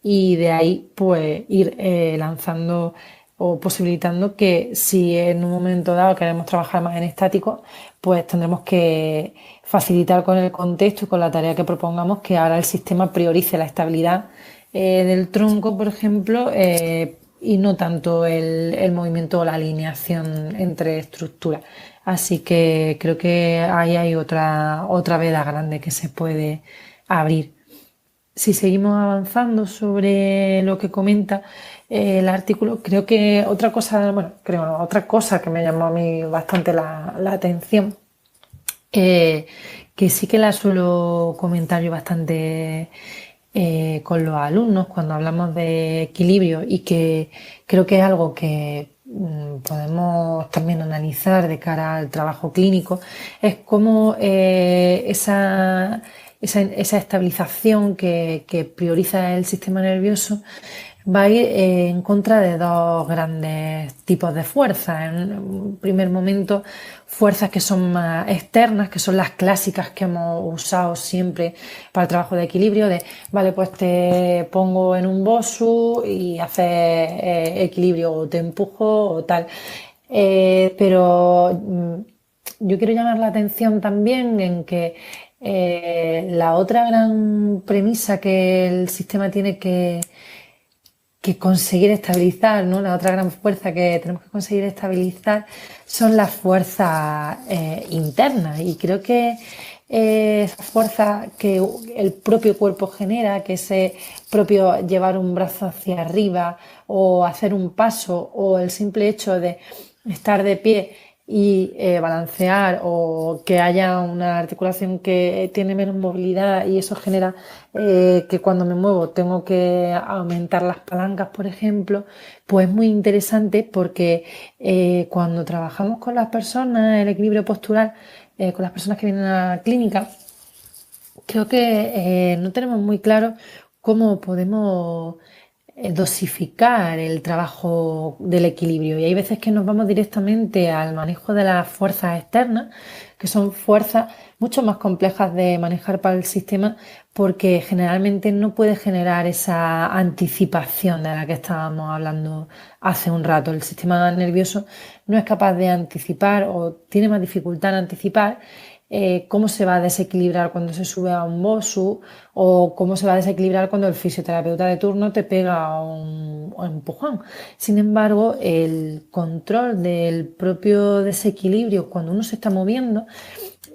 y de ahí pues ir lanzando o posibilitando que si en un momento dado queremos trabajar más en estático, pues tendremos que facilitar con el contexto y con la tarea que propongamos que ahora el sistema priorice la estabilidad del tronco, por ejemplo, y no tanto el movimiento o la alineación entre estructuras. Así que creo que ahí hay otra veda grande que se puede abrir. Si seguimos avanzando sobre lo que comenta el artículo, creo que otra cosa, otra cosa que me llamó a mí bastante la atención, que sí que la suelo comentar yo bastante con los alumnos cuando hablamos de equilibrio, y que creo que es algo que podemos también analizar de cara al trabajo clínico, es cómo esa estabilización que prioriza el sistema nervioso va a ir en contra de dos grandes tipos de fuerzas. En un primer momento, fuerzas que son más externas, que son las clásicas que hemos usado siempre para el trabajo de equilibrio, de vale, pues te pongo en un BOSU y haces equilibrio, o te empujo o tal. Pero yo quiero llamar la atención también en que la otra gran premisa que el sistema tiene que conseguir estabilizar, ¿no? La otra gran fuerza que tenemos que conseguir estabilizar son las fuerzas internas, y creo que esa fuerza que el propio cuerpo genera, que ese propio llevar un brazo hacia arriba o hacer un paso, o el simple hecho de estar de pie y balancear, o que haya una articulación que tiene menos movilidad y eso genera que cuando me muevo tengo que aumentar las palancas, por ejemplo, pues es muy interesante porque cuando trabajamos con las personas, el equilibrio postural, con las personas que vienen a la clínica, creo que no tenemos muy claro cómo podemos dosificar el trabajo del equilibrio, y hay veces que nos vamos directamente al manejo de las fuerzas externas, que son fuerzas mucho más complejas de manejar para el sistema, porque generalmente no puede generar esa anticipación de la que estábamos hablando hace un rato. El sistema nervioso no es capaz de anticipar, o tiene más dificultad en anticipar cómo se va a desequilibrar cuando se sube a un BOSU, o cómo se va a desequilibrar cuando el fisioterapeuta de turno te pega un empujón. Sin embargo, el control del propio desequilibrio cuando uno se está moviendo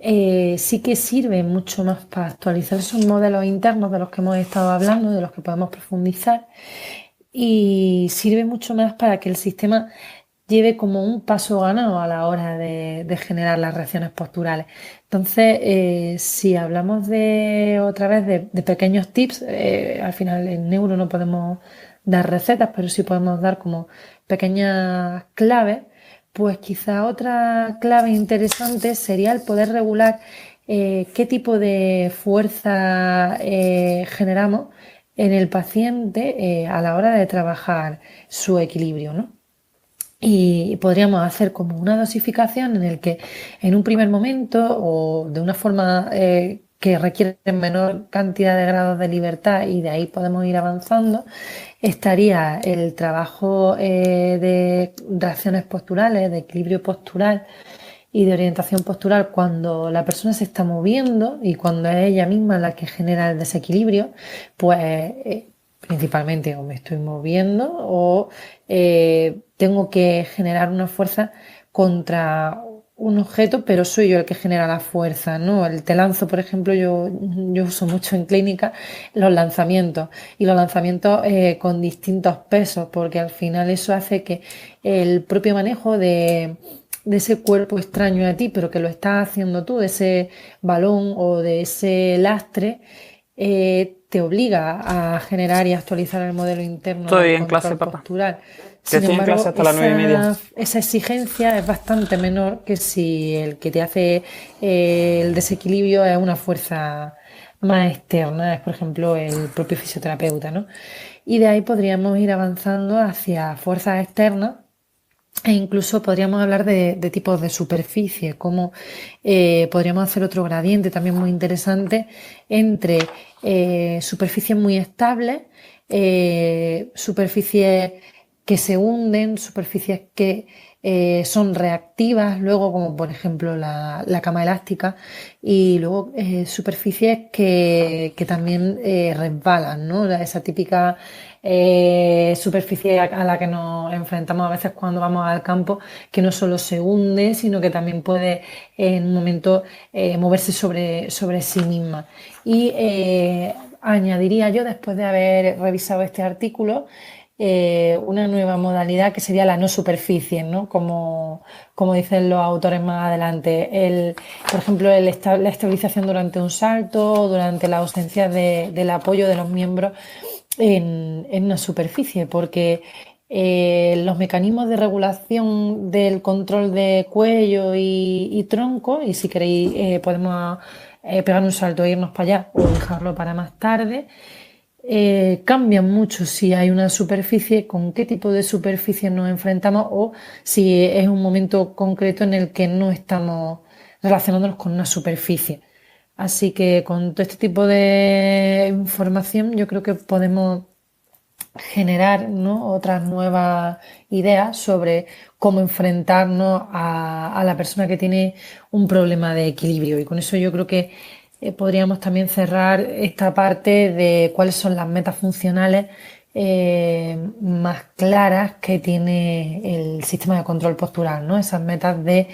sí que sirve mucho más para actualizar esos modelos internos de los que hemos estado hablando, de los que podemos profundizar, y sirve mucho más para que el sistema lleve como un paso ganado a la hora de generar las reacciones posturales. Entonces, si hablamos otra vez de pequeños tips, al final en neuro no podemos dar recetas, pero sí podemos dar como pequeñas claves. Pues quizá otra clave interesante sería el poder regular qué tipo de fuerza generamos en el paciente a la hora de trabajar su equilibrio, ¿no? Y podríamos hacer como una dosificación en el que en un primer momento, o de una forma que requiere menor cantidad de grados de libertad, y de ahí podemos ir avanzando, estaría el trabajo de reacciones posturales, de equilibrio postural y de orientación postural cuando la persona se está moviendo y cuando es ella misma la que genera el desequilibrio, pues principalmente o me estoy moviendo o tengo que generar una fuerza contra un objeto, pero soy yo el que genera la fuerza, ¿no? Te lanzo, por ejemplo, yo uso mucho en clínica los lanzamientos, y los lanzamientos con distintos pesos, porque al final eso hace que el propio manejo de ese cuerpo extraño a ti, pero que lo estás haciendo tú, de ese balón o de ese lastre, te obliga a generar y actualizar el modelo interno
Estoy
del
en clase,
control
papá.
postural.
Que
Sin
estoy en clase
embargo,
hasta las 9:30.
esa exigencia es bastante menor que si el que te hace el desequilibrio es una fuerza más externa, es por ejemplo el propio fisioterapeuta, ¿no? Y de ahí podríamos ir avanzando hacia fuerzas externas E incluso podríamos hablar de tipos de superficie, como podríamos hacer otro gradiente también muy interesante entre superficies muy estables, superficies que se hunden, superficies que son reactivas, luego como por ejemplo la cama elástica, y luego superficies que también resbalan, ¿no? Esa típica superficie a la que nos enfrentamos a veces cuando vamos al campo, que no solo se hunde, sino que también puede en un momento moverse sobre sí misma. Y añadiría yo, después de haber revisado este artículo, una nueva modalidad que sería la no superficie, ¿no? Como dicen los autores más adelante. Por ejemplo, la estabilización durante un salto, durante la ausencia del apoyo de los miembros en una superficie, porque los mecanismos de regulación del control de cuello y tronco, y si queréis podemos pegar un salto e irnos para allá o dejarlo para más tarde, cambian mucho si hay una superficie, con qué tipo de superficie nos enfrentamos o si es un momento concreto en el que no estamos relacionándonos con una superficie. Así que con todo este tipo de información yo creo que podemos generar, ¿no?, otras nuevas ideas sobre cómo enfrentarnos a la persona que tiene un problema de equilibrio. Y con eso yo creo que podríamos también cerrar esta parte de cuáles son las metas funcionales más claras que tiene el sistema de control postural, ¿no? Esas metas de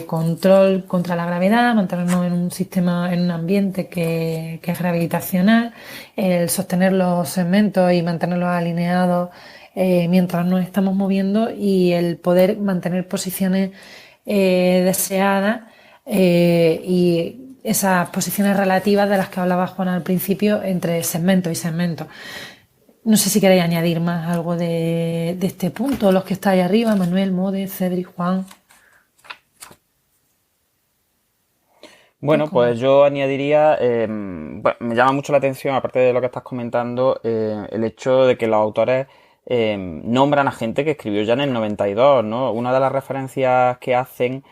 control contra la gravedad, mantenernos en un sistema, en un ambiente que es gravitacional, el sostener los segmentos y mantenerlos alineados mientras nos estamos moviendo, y el poder mantener posiciones deseadas y esas posiciones relativas de las que hablaba Juan al principio entre segmento y segmento. No sé si queréis añadir más algo de este punto, los que estáis arriba, Manuel, Mode, Cedric, Juan.
Bueno, pues yo añadiría, bueno, me llama mucho la atención, aparte de lo que estás comentando, el hecho de que los autores nombran a gente que escribió ya en el 92, ¿no? Una de las referencias que hacen,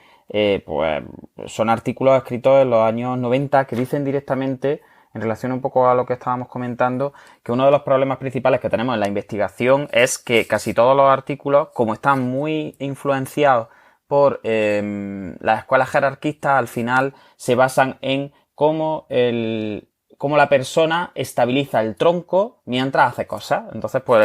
pues, son artículos escritos en los años 90 que dicen directamente, en relación un poco a lo que estábamos comentando, que uno de los problemas principales que tenemos en la investigación es que casi todos los artículos, como están muy influenciados por las escuelas jerarquistas, al final se basan en cómo la persona estabiliza el tronco mientras hace cosas. Entonces, pues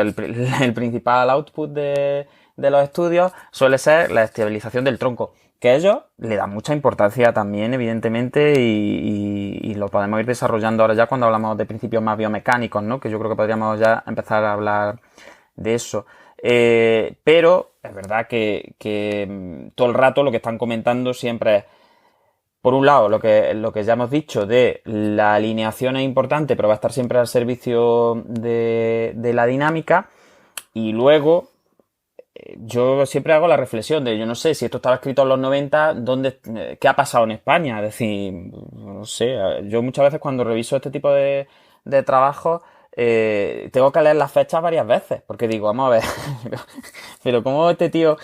el principal output de los estudios suele ser la estabilización del tronco, que a ellos le dan mucha importancia también, evidentemente, y lo podemos ir desarrollando ahora ya cuando hablamos de principios más biomecánicos, ¿no? Que yo creo que podríamos ya empezar a hablar de eso. Pero es verdad que todo el rato lo que están comentando siempre es, por un lado, lo que ya hemos dicho de la alineación es importante, pero va a estar siempre al servicio de la dinámica. Y luego, yo siempre hago la reflexión de, yo no sé, si esto estaba escrito en los 90, ¿qué ha pasado en España? Es decir, no sé, yo muchas veces cuando reviso este tipo de trabajos, tengo que leer las fechas varias veces, porque digo, vamos a ver, pero ¿cómo este tío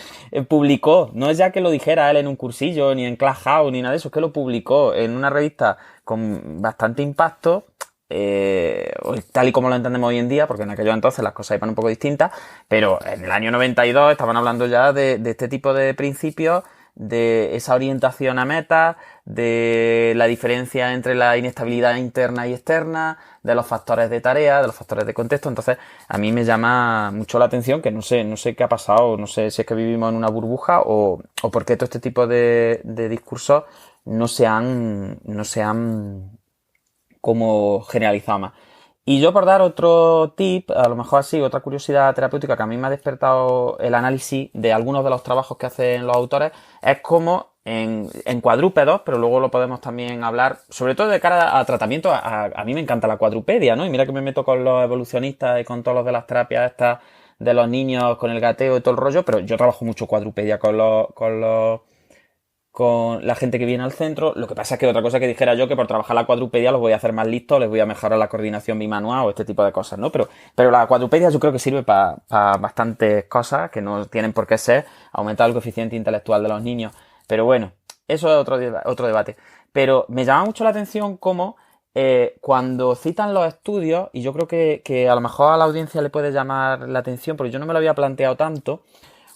publicó? No es ya que lo dijera él en un cursillo, ni en Clubhouse, ni nada de eso, es que lo publicó en una revista con bastante impacto, tal y como lo entendemos hoy en día, porque en aquellos entonces las cosas iban un poco distintas, pero en el año 92 estaban hablando ya de este tipo de principios, de esa orientación a metas, de la diferencia entre la inestabilidad interna y externa, de los factores de tarea, de los factores de contexto. Entonces, a mí me llama mucho la atención que no sé qué ha pasado, no sé si es que vivimos en una burbuja o por qué todo este tipo de discursos no se han como generalizado más. Y yo, por dar otro tip, a lo mejor así, otra curiosidad terapéutica que a mí me ha despertado el análisis de algunos de los trabajos que hacen los autores, es como en cuadrúpedos, pero luego lo podemos también hablar, sobre todo de cara a tratamiento. A mí me encanta la cuadrupedia, ¿no? Y mira que me meto con los evolucionistas y con todos los de las terapias estas de los niños con el gateo y todo el rollo, pero yo trabajo mucho cuadrupedia con los con la gente que viene al centro. Lo que pasa es que otra cosa que dijera yo, que por trabajar la cuadrupedia los voy a hacer más listos, les voy a mejorar la coordinación bimanual o este tipo de cosas, ¿no? Pero la cuadrupedia yo creo que sirve para bastantes cosas que no tienen por qué ser aumentar el coeficiente intelectual de los niños. Pero bueno, eso es otro debate. Pero me llama mucho la atención cómo cuando citan los estudios, y yo creo que a lo mejor a la audiencia le puede llamar la atención, porque yo no me lo había planteado tanto,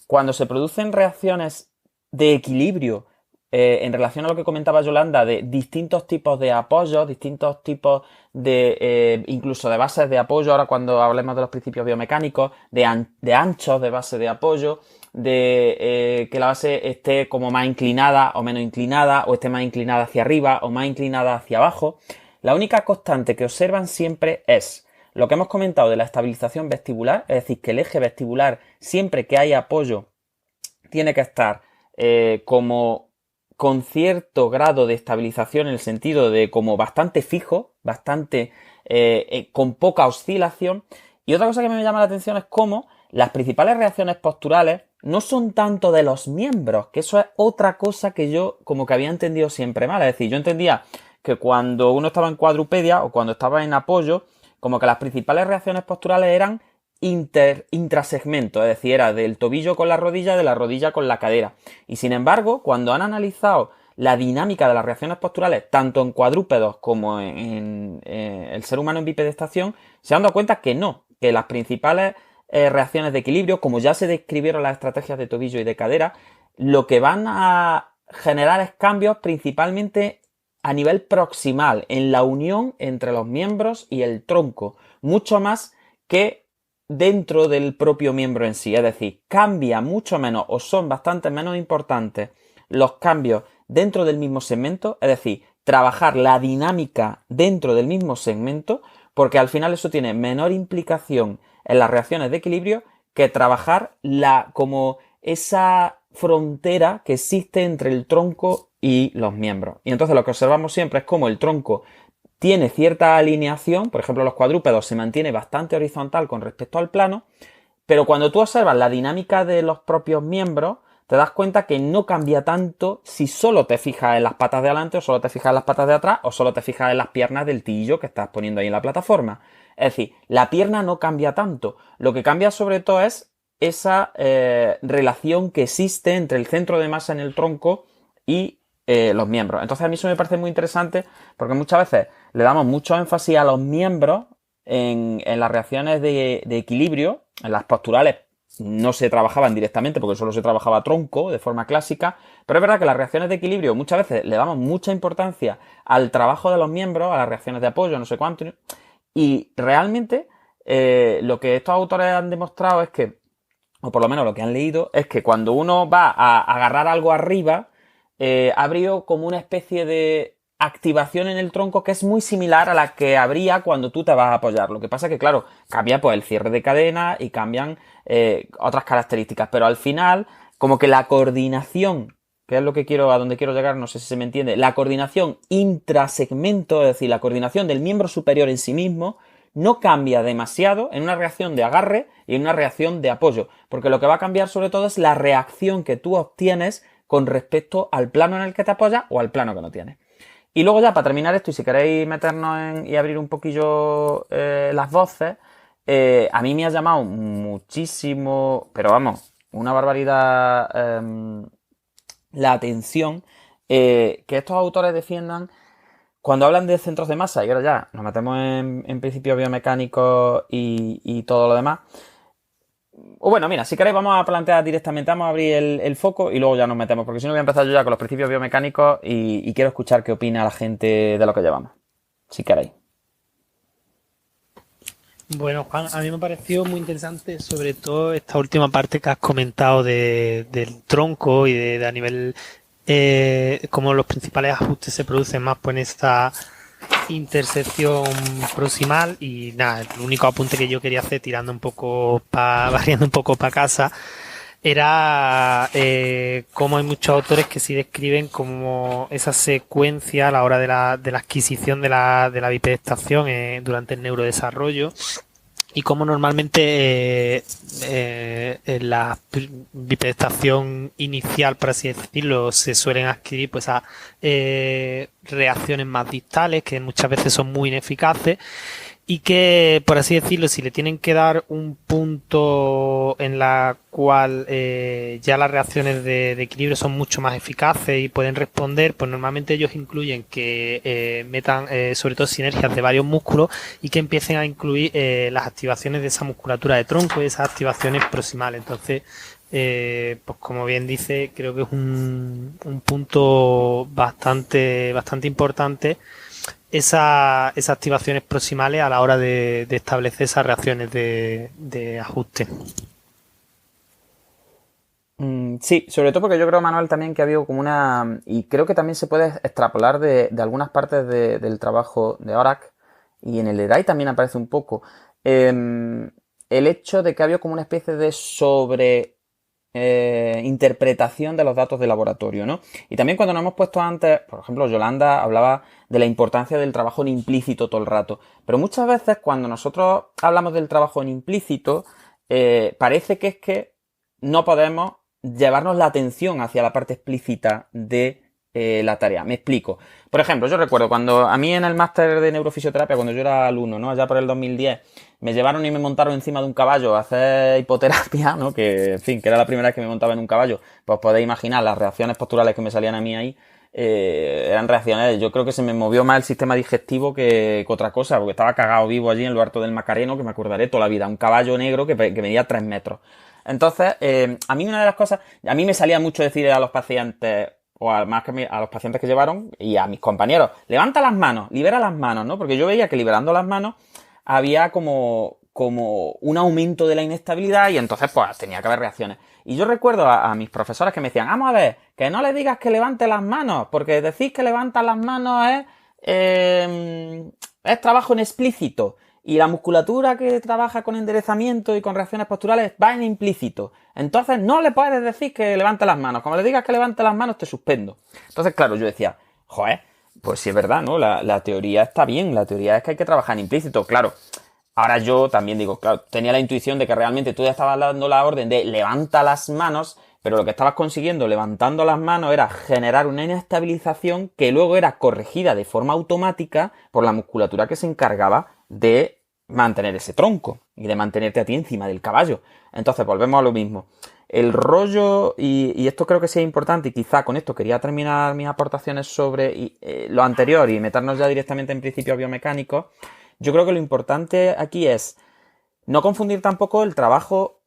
cuando se producen reacciones de equilibrio en relación a lo que comentaba Yolanda, de distintos tipos de apoyos, distintos tipos de incluso de bases de apoyo, ahora cuando hablemos de los principios biomecánicos, de anchos de base de apoyo, de que la base esté como más inclinada o menos inclinada, o esté más inclinada hacia arriba o más inclinada hacia abajo. La única constante que observan siempre es lo que hemos comentado de la estabilización vestibular, es decir, que el eje vestibular, siempre que hay apoyo, tiene que estar como con cierto grado de estabilización, en el sentido de como bastante fijo, bastante con poca oscilación. Y otra cosa que me llama la atención es cómo las principales reacciones posturales no son tanto de los miembros, que eso es otra cosa que yo como que había entendido siempre mal. Es decir, yo entendía que cuando uno estaba en cuadrupedia o cuando estaba en apoyo, como que las principales reacciones posturales eran intrasegmento, es decir, era del tobillo con la rodilla, de la rodilla con la cadera. Y sin embargo, cuando han analizado la dinámica de las reacciones posturales, tanto en cuadrúpedos como en el ser humano en bipedestación, se han dado cuenta que no, que las principales reacciones de equilibrio, como ya se describieron las estrategias de tobillo y de cadera, lo que van a generar es cambios principalmente a nivel proximal, en la unión entre los miembros y el tronco, mucho más que dentro del propio miembro en sí. Es decir, cambia mucho menos o son bastante menos importantes los cambios dentro del mismo segmento, es decir, trabajar la dinámica dentro del mismo segmento, porque al final eso tiene menor implicación en las reacciones de equilibrio que trabajar como esa frontera que existe entre el tronco y los miembros. Y entonces lo que observamos siempre es cómo el tronco tiene cierta alineación, por ejemplo los cuadrúpedos se mantiene bastante horizontal con respecto al plano, pero cuando tú observas la dinámica de los propios miembros, te das cuenta que no cambia tanto si solo te fijas en las patas de adelante o solo te fijas en las patas de atrás o solo te fijas en las piernas del tilillo que estás poniendo ahí en la plataforma. Es decir, la pierna no cambia tanto. Lo que cambia sobre todo es esa relación que existe entre el centro de masa en el tronco y los miembros. Entonces a mí eso me parece muy interesante porque muchas veces le damos mucho énfasis a los miembros en las reacciones de equilibrio, en las posturales no se trabajaban directamente porque solo se trabajaba tronco de forma clásica, pero es verdad que las reacciones de equilibrio muchas veces le damos mucha importancia al trabajo de los miembros, a las reacciones de apoyo, no sé cuánto, y realmente lo que estos autores han demostrado es que, o por lo menos lo que han leído, es que cuando uno va a agarrar algo arriba, habría como una especie de activación en el tronco que es muy similar a la que habría cuando tú te vas a apoyar. Lo que pasa es que, claro, cambia pues el cierre de cadena y cambian otras características, pero al final, como que la coordinación, que es lo que a donde quiero llegar, no sé si se me entiende, la coordinación intrasegmento, es decir, la coordinación del miembro superior en sí mismo, no cambia demasiado en una reacción de agarre y en una reacción de apoyo, porque lo que va a cambiar sobre todo es la reacción que tú obtienes con respecto al plano en el que te apoyas o al plano que no tienes. Y luego ya para terminar esto, y si queréis meternos y abrir un poquillo las voces, a mí me ha llamado muchísimo, pero vamos, una barbaridad la atención que estos autores defiendan cuando hablan de centros de masa, y ahora ya nos metemos en principios biomecánicos y todo lo demás. O bueno, mira, si queréis vamos a plantear directamente, vamos a abrir el foco y luego ya nos metemos, porque si no voy a empezar yo ya con los principios biomecánicos y quiero escuchar qué opina la gente de lo que llevamos, si queréis.
Bueno, Juan, a mí me pareció muy interesante sobre todo esta última parte que has comentado del tronco y de a nivel cómo los principales ajustes se producen más pues en esta intersección proximal. Y nada, el único apunte que yo quería hacer tirando un poco variando un poco para casa era cómo hay muchos autores que sí describen como esa secuencia a la hora de la adquisición de la bipedestación durante el neurodesarrollo, y cómo normalmente en la bipedestación inicial, por así decirlo, se suelen adquirir pues a reacciones más distales que muchas veces son muy ineficaces y que, por así decirlo, si le tienen que dar un punto en la cual ya las reacciones de equilibrio son mucho más eficaces y pueden responder, pues normalmente ellos incluyen que metan sobre todo sinergias de varios músculos y que empiecen a incluir las activaciones de esa musculatura de tronco y esas activaciones proximales. Entonces, pues como bien dice, creo que es un punto bastante importante esas activaciones proximales a la hora de establecer esas reacciones de ajuste.
Sí, sobre todo porque yo creo, Manuel, también que ha habido como una... Y creo que también se puede extrapolar de algunas partes del trabajo de Orac, y en el de DAI también aparece un poco, el hecho de que ha habido como una especie de interpretación de los datos de laboratorio, ¿no? Y también cuando nos hemos puesto antes, por ejemplo, Yolanda hablaba de la importancia del trabajo en implícito todo el rato, pero muchas veces cuando nosotros hablamos del trabajo en implícito, parece que es que no podemos llevarnos la atención hacia la parte explícita de la tarea. Me explico. Por ejemplo, yo recuerdo cuando a mí en el máster de neurofisioterapia, cuando yo era alumno, ¿no? Allá por el 2010, me llevaron y me montaron encima de un caballo a hacer hipoterapia, ¿no? Que, en fin, que era la primera vez que me montaba en un caballo. Pues podéis imaginar las reacciones posturales que me salían a mí ahí. Eran reacciones, yo creo que se me movió más el sistema digestivo que otra cosa, porque estaba cagado vivo allí en lo alto del Macareno, que me acordaré toda la vida. Un caballo negro que medía 3 metros. Entonces, a mí una de las cosas, a mí me salía mucho decir a los pacientes, o más que a los pacientes que llevaron y a mis compañeros, levanta las manos, libera las manos, ¿no? Porque yo veía que liberando las manos había como un aumento de la inestabilidad y entonces pues tenía que haber reacciones. Y yo recuerdo a mis profesores que me decían, vamos a ver, que no le digas que levante las manos, porque decís que levanta las manos es trabajo en explícito. Y la musculatura que trabaja con enderezamiento y con reacciones posturales va en implícito. Entonces no le puedes decir que levante las manos. Como le digas que levante las manos, te suspendo. Entonces, claro, yo decía, joder, pues sí es verdad, ¿no? La teoría está bien. La teoría es que hay que trabajar en implícito. Claro, ahora yo también digo, claro, tenía la intuición de que realmente tú ya estabas dando la orden de levanta las manos, pero lo que estabas consiguiendo levantando las manos era generar una inestabilización que luego era corregida de forma automática por la musculatura que se encargaba de mantener ese tronco y de mantenerte a ti encima del caballo. Entonces volvemos a lo mismo. El rollo, y esto creo que sí es importante, y quizá con esto quería terminar mis aportaciones sobre lo anterior y meternos ya directamente en principios biomecánicos. Yo creo que lo importante aquí es no confundir tampoco el trabajo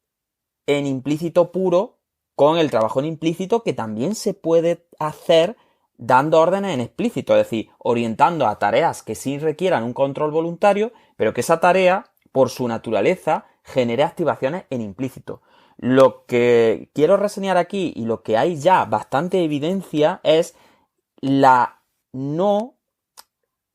en implícito puro con el trabajo en implícito que también se puede hacer dando órdenes en explícito, es decir, orientando a tareas que sí requieran un control voluntario, pero que esa tarea, por su naturaleza, genere activaciones en implícito. Lo que quiero reseñar aquí y lo que hay ya bastante evidencia es la no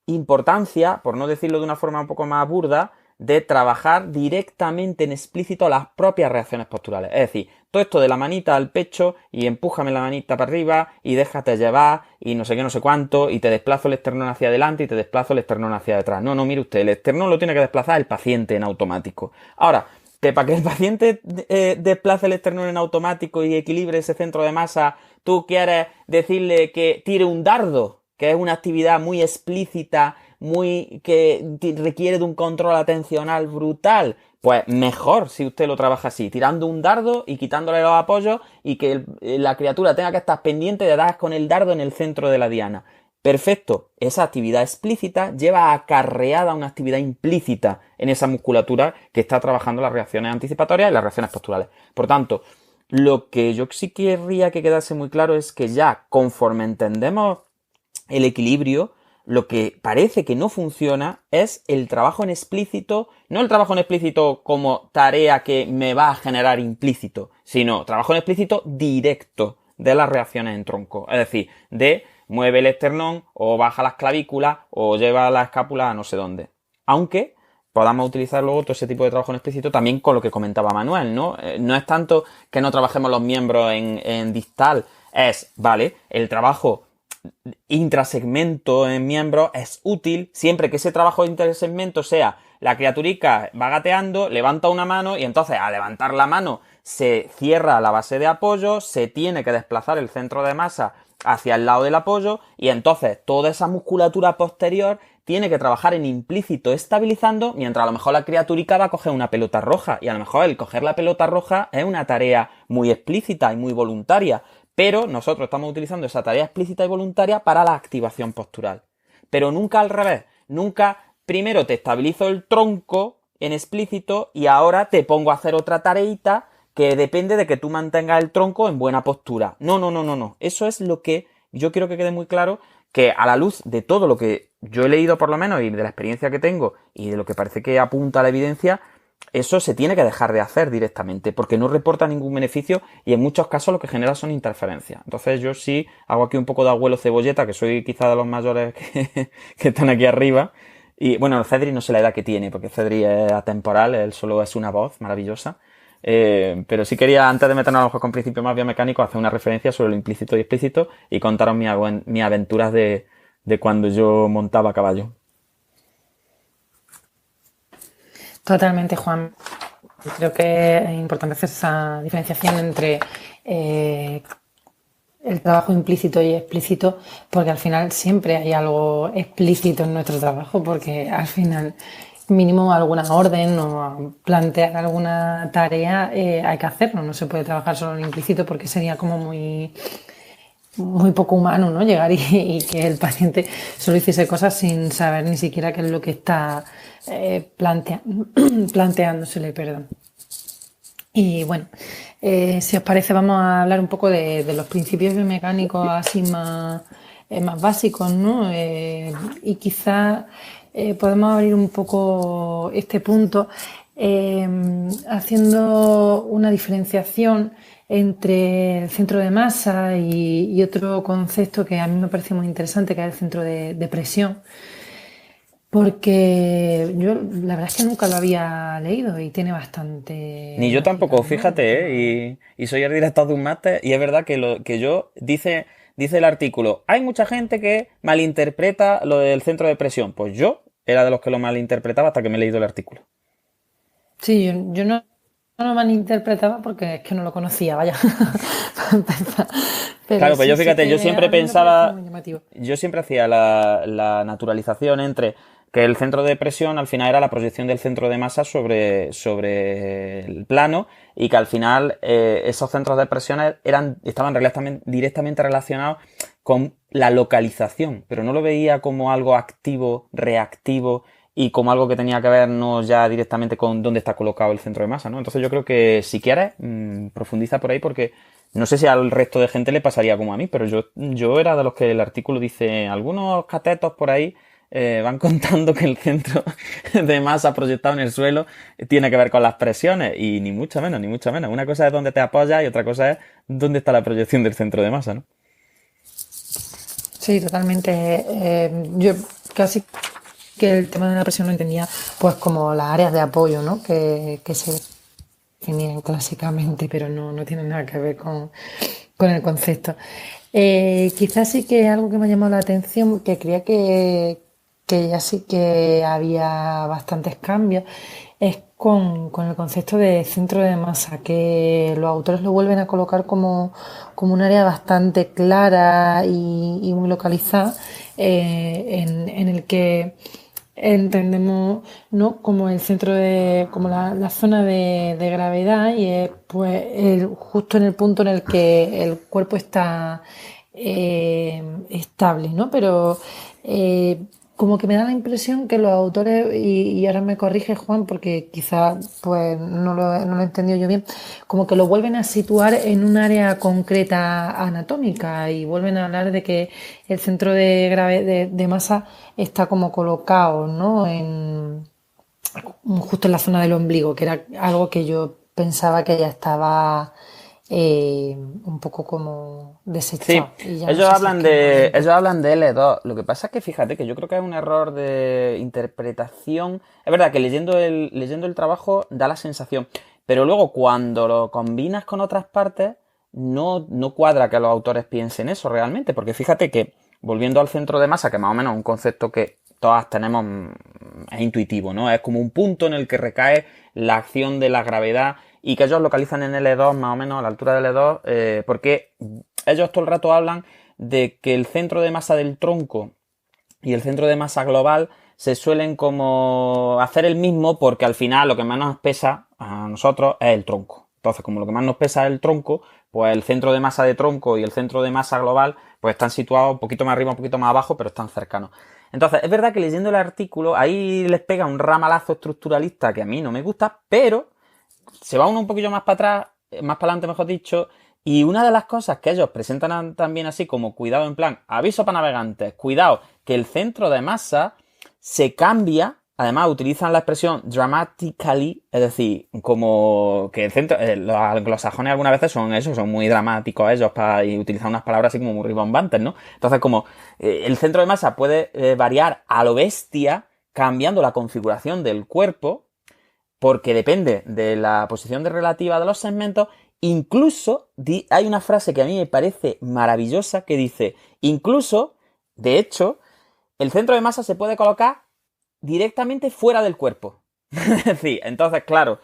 importancia, por no decirlo de una forma un poco más burda, de trabajar directamente en explícito las propias reacciones posturales. Es decir, todo esto de la manita al pecho y empújame la manita para arriba y déjate llevar y no sé qué, no sé cuánto y te desplazo el esternón hacia adelante y te desplazo el esternón hacia detrás. No, mire usted, el esternón lo tiene que desplazar el paciente en automático. Ahora, que para que el paciente desplace el esternón en automático y equilibre ese centro de masa, tú quieres decirle que tire un dardo, que es una actividad muy explícita, que requiere de un control atencional brutal. Pues mejor si usted lo trabaja así, tirando un dardo y quitándole los apoyos y que la criatura tenga que estar pendiente de dar con el dardo en el centro de la diana. Perfecto, esa actividad explícita lleva acarreada una actividad implícita en esa musculatura que está trabajando las reacciones anticipatorias y las reacciones posturales. Por tanto, lo que yo sí querría que quedase muy claro es que ya conforme entendemos el equilibrio, lo que parece que no funciona es el trabajo en explícito, no el trabajo en explícito como tarea que me va a generar implícito, sino trabajo en explícito directo de las reacciones en tronco. Es decir, de mueve el esternón o baja las clavículas o lleva la escápula a no sé dónde. Aunque podamos utilizar luego todo ese tipo de trabajo en explícito también con lo que comentaba Manuel, ¿no? No es tanto que no trabajemos los miembros en distal, es, vale, el trabajo intrasegmento en miembros es útil siempre que ese trabajo de intersegmento sea la criaturica va gateando, levanta una mano y entonces al levantar la mano se cierra la base de apoyo, se tiene que desplazar el centro de masa hacia el lado del apoyo y entonces toda esa musculatura posterior tiene que trabajar en implícito estabilizando, mientras a lo mejor la criaturica va a coger una pelota roja y a lo mejor el coger la pelota roja es una tarea muy explícita y muy voluntaria, pero nosotros estamos utilizando esa tarea explícita y voluntaria para la activación postural. Pero nunca al revés, nunca primero te estabilizo el tronco en explícito y ahora te pongo a hacer otra tareita que depende de que tú mantengas el tronco en buena postura. No. Eso es lo que yo quiero que quede muy claro, que a la luz de todo lo que yo he leído por lo menos y de la experiencia que tengo y de lo que parece que apunta la evidencia, eso se tiene que dejar de hacer directamente porque no reporta ningún beneficio y en muchos casos lo que genera son interferencias. Entonces yo sí hago aquí un poco de abuelo cebolleta, que soy quizá de los mayores que están aquí arriba. Y bueno, el Cedric no sé la edad que tiene, porque Cedric es atemporal, él solo es una voz maravillosa. Pero sí quería, antes de meternos a lo mejor con principios más biomecánicos, hacer una referencia sobre lo implícito y explícito y contaros mis aventuras de cuando yo montaba a caballo.
Totalmente, Juan. Creo que es importante hacer esa diferenciación entre el trabajo implícito y explícito, porque al final siempre hay algo explícito en nuestro trabajo, porque al final mínimo alguna orden o plantear alguna tarea hay que hacerlo, no se puede trabajar solo en implícito porque sería como muy poco humano, ¿no? Llegar y que el paciente solo hiciese cosas sin saber ni siquiera qué es lo que está planteándosele, perdón. Y bueno, si os parece vamos a hablar un poco de los principios biomecánicos así más básicos, ¿no? Y quizás podemos abrir un poco este punto haciendo una diferenciación entre el centro de masa y otro concepto que a mí me parece muy interesante, que es el centro de presión. Porque yo la verdad es que nunca lo había leído y tiene bastante...
Ni yo tampoco,
¿no?
fíjate, y soy el director de un máster y es verdad que dice el artículo, hay mucha gente que malinterpreta lo del centro de presión. Pues yo era de los que lo malinterpretaba hasta que me he leído el artículo.
Sí, yo no lo malinterpretaba porque es que no lo conocía, vaya. Pero
claro, pues
sí,
yo fíjate, yo siempre pensaba, yo siempre hacía la naturalización entre que el centro de presión al final era la proyección del centro de masa sobre el plano y que al final esos centros de presión estaban directamente relacionados con la localización, pero no lo veía como algo activo, reactivo y como algo que tenía que ver no ya directamente con dónde está colocado el centro de masa, ¿no? Entonces yo creo que si quieres profundiza por ahí porque no sé si al resto de gente le pasaría como a mí, pero yo era de los que el artículo dice, algunos catetos por ahí van contando que el centro de masa proyectado en el suelo tiene que ver con las presiones y ni mucho menos, ni mucho menos. Una cosa es dónde te apoyas y otra cosa es dónde está la proyección del centro de masa, ¿no?
Sí, totalmente. Yo casi que el tema de la presión lo entendía pues como las áreas de apoyo, ¿no? Que se definían clásicamente, pero no tienen nada que ver con el concepto. Quizás sí que algo que me ha llamado la atención, que creía que ya sí que había bastantes cambios, es con el concepto de centro de masa, que los autores lo vuelven a colocar como un área bastante clara y muy localizada, en el que entendemos, ¿no?, como el centro como la zona de gravedad y es pues justo en el punto en el que el cuerpo está estable, ¿no? Pero como que me da la impresión que los autores, y ahora me corrige Juan porque quizá pues no lo he entendido yo bien, como que lo vuelven a situar en un área concreta anatómica y vuelven a hablar de que el centro de masa está como colocado, ¿no?, justo en la zona del ombligo, que era algo que yo pensaba que ya estaba un poco como desechado.
Sí, ellos hablan de L2. Lo que pasa es que fíjate que yo creo que es un error de interpretación. Es verdad que leyendo el trabajo da la sensación, pero luego cuando lo combinas con otras partes no cuadra que los autores piensen eso realmente, porque fíjate que volviendo al centro de masa, que más o menos es un concepto que todas tenemos, es intuitivo, ¿no? Es como un punto en el que recae la acción de la gravedad y que ellos localizan en L2, más o menos a la altura de L2, porque ellos todo el rato hablan de que el centro de masa del tronco y el centro de masa global se suelen como hacer el mismo, porque al final lo que más nos pesa a nosotros es el tronco. Entonces, como lo que más nos pesa es el tronco, pues el centro de masa de tronco y el centro de masa global pues están situados un poquito más arriba, un poquito más abajo, pero están cercanos. Entonces, es verdad que leyendo el artículo, ahí les pega un ramalazo estructuralista que a mí no me gusta, pero se va uno un poquillo más para atrás, más para adelante, mejor dicho, y una de las cosas que ellos presentan también así como cuidado, en plan, aviso para navegantes, cuidado, que el centro de masa se cambia. Además, utilizan la expresión dramatically, es decir, como que el centro, los anglosajones algunas veces son eso, son muy dramáticos ellos y utilizan unas palabras así como muy rimbombantes, ¿no? Entonces, como el centro de masa puede variar a lo bestia, cambiando la configuración del cuerpo, porque depende de la posición relativa de los segmentos. Incluso hay una frase que a mí me parece maravillosa que dice, incluso, de hecho, el centro de masa se puede colocar directamente fuera del cuerpo. Es decir, entonces, claro,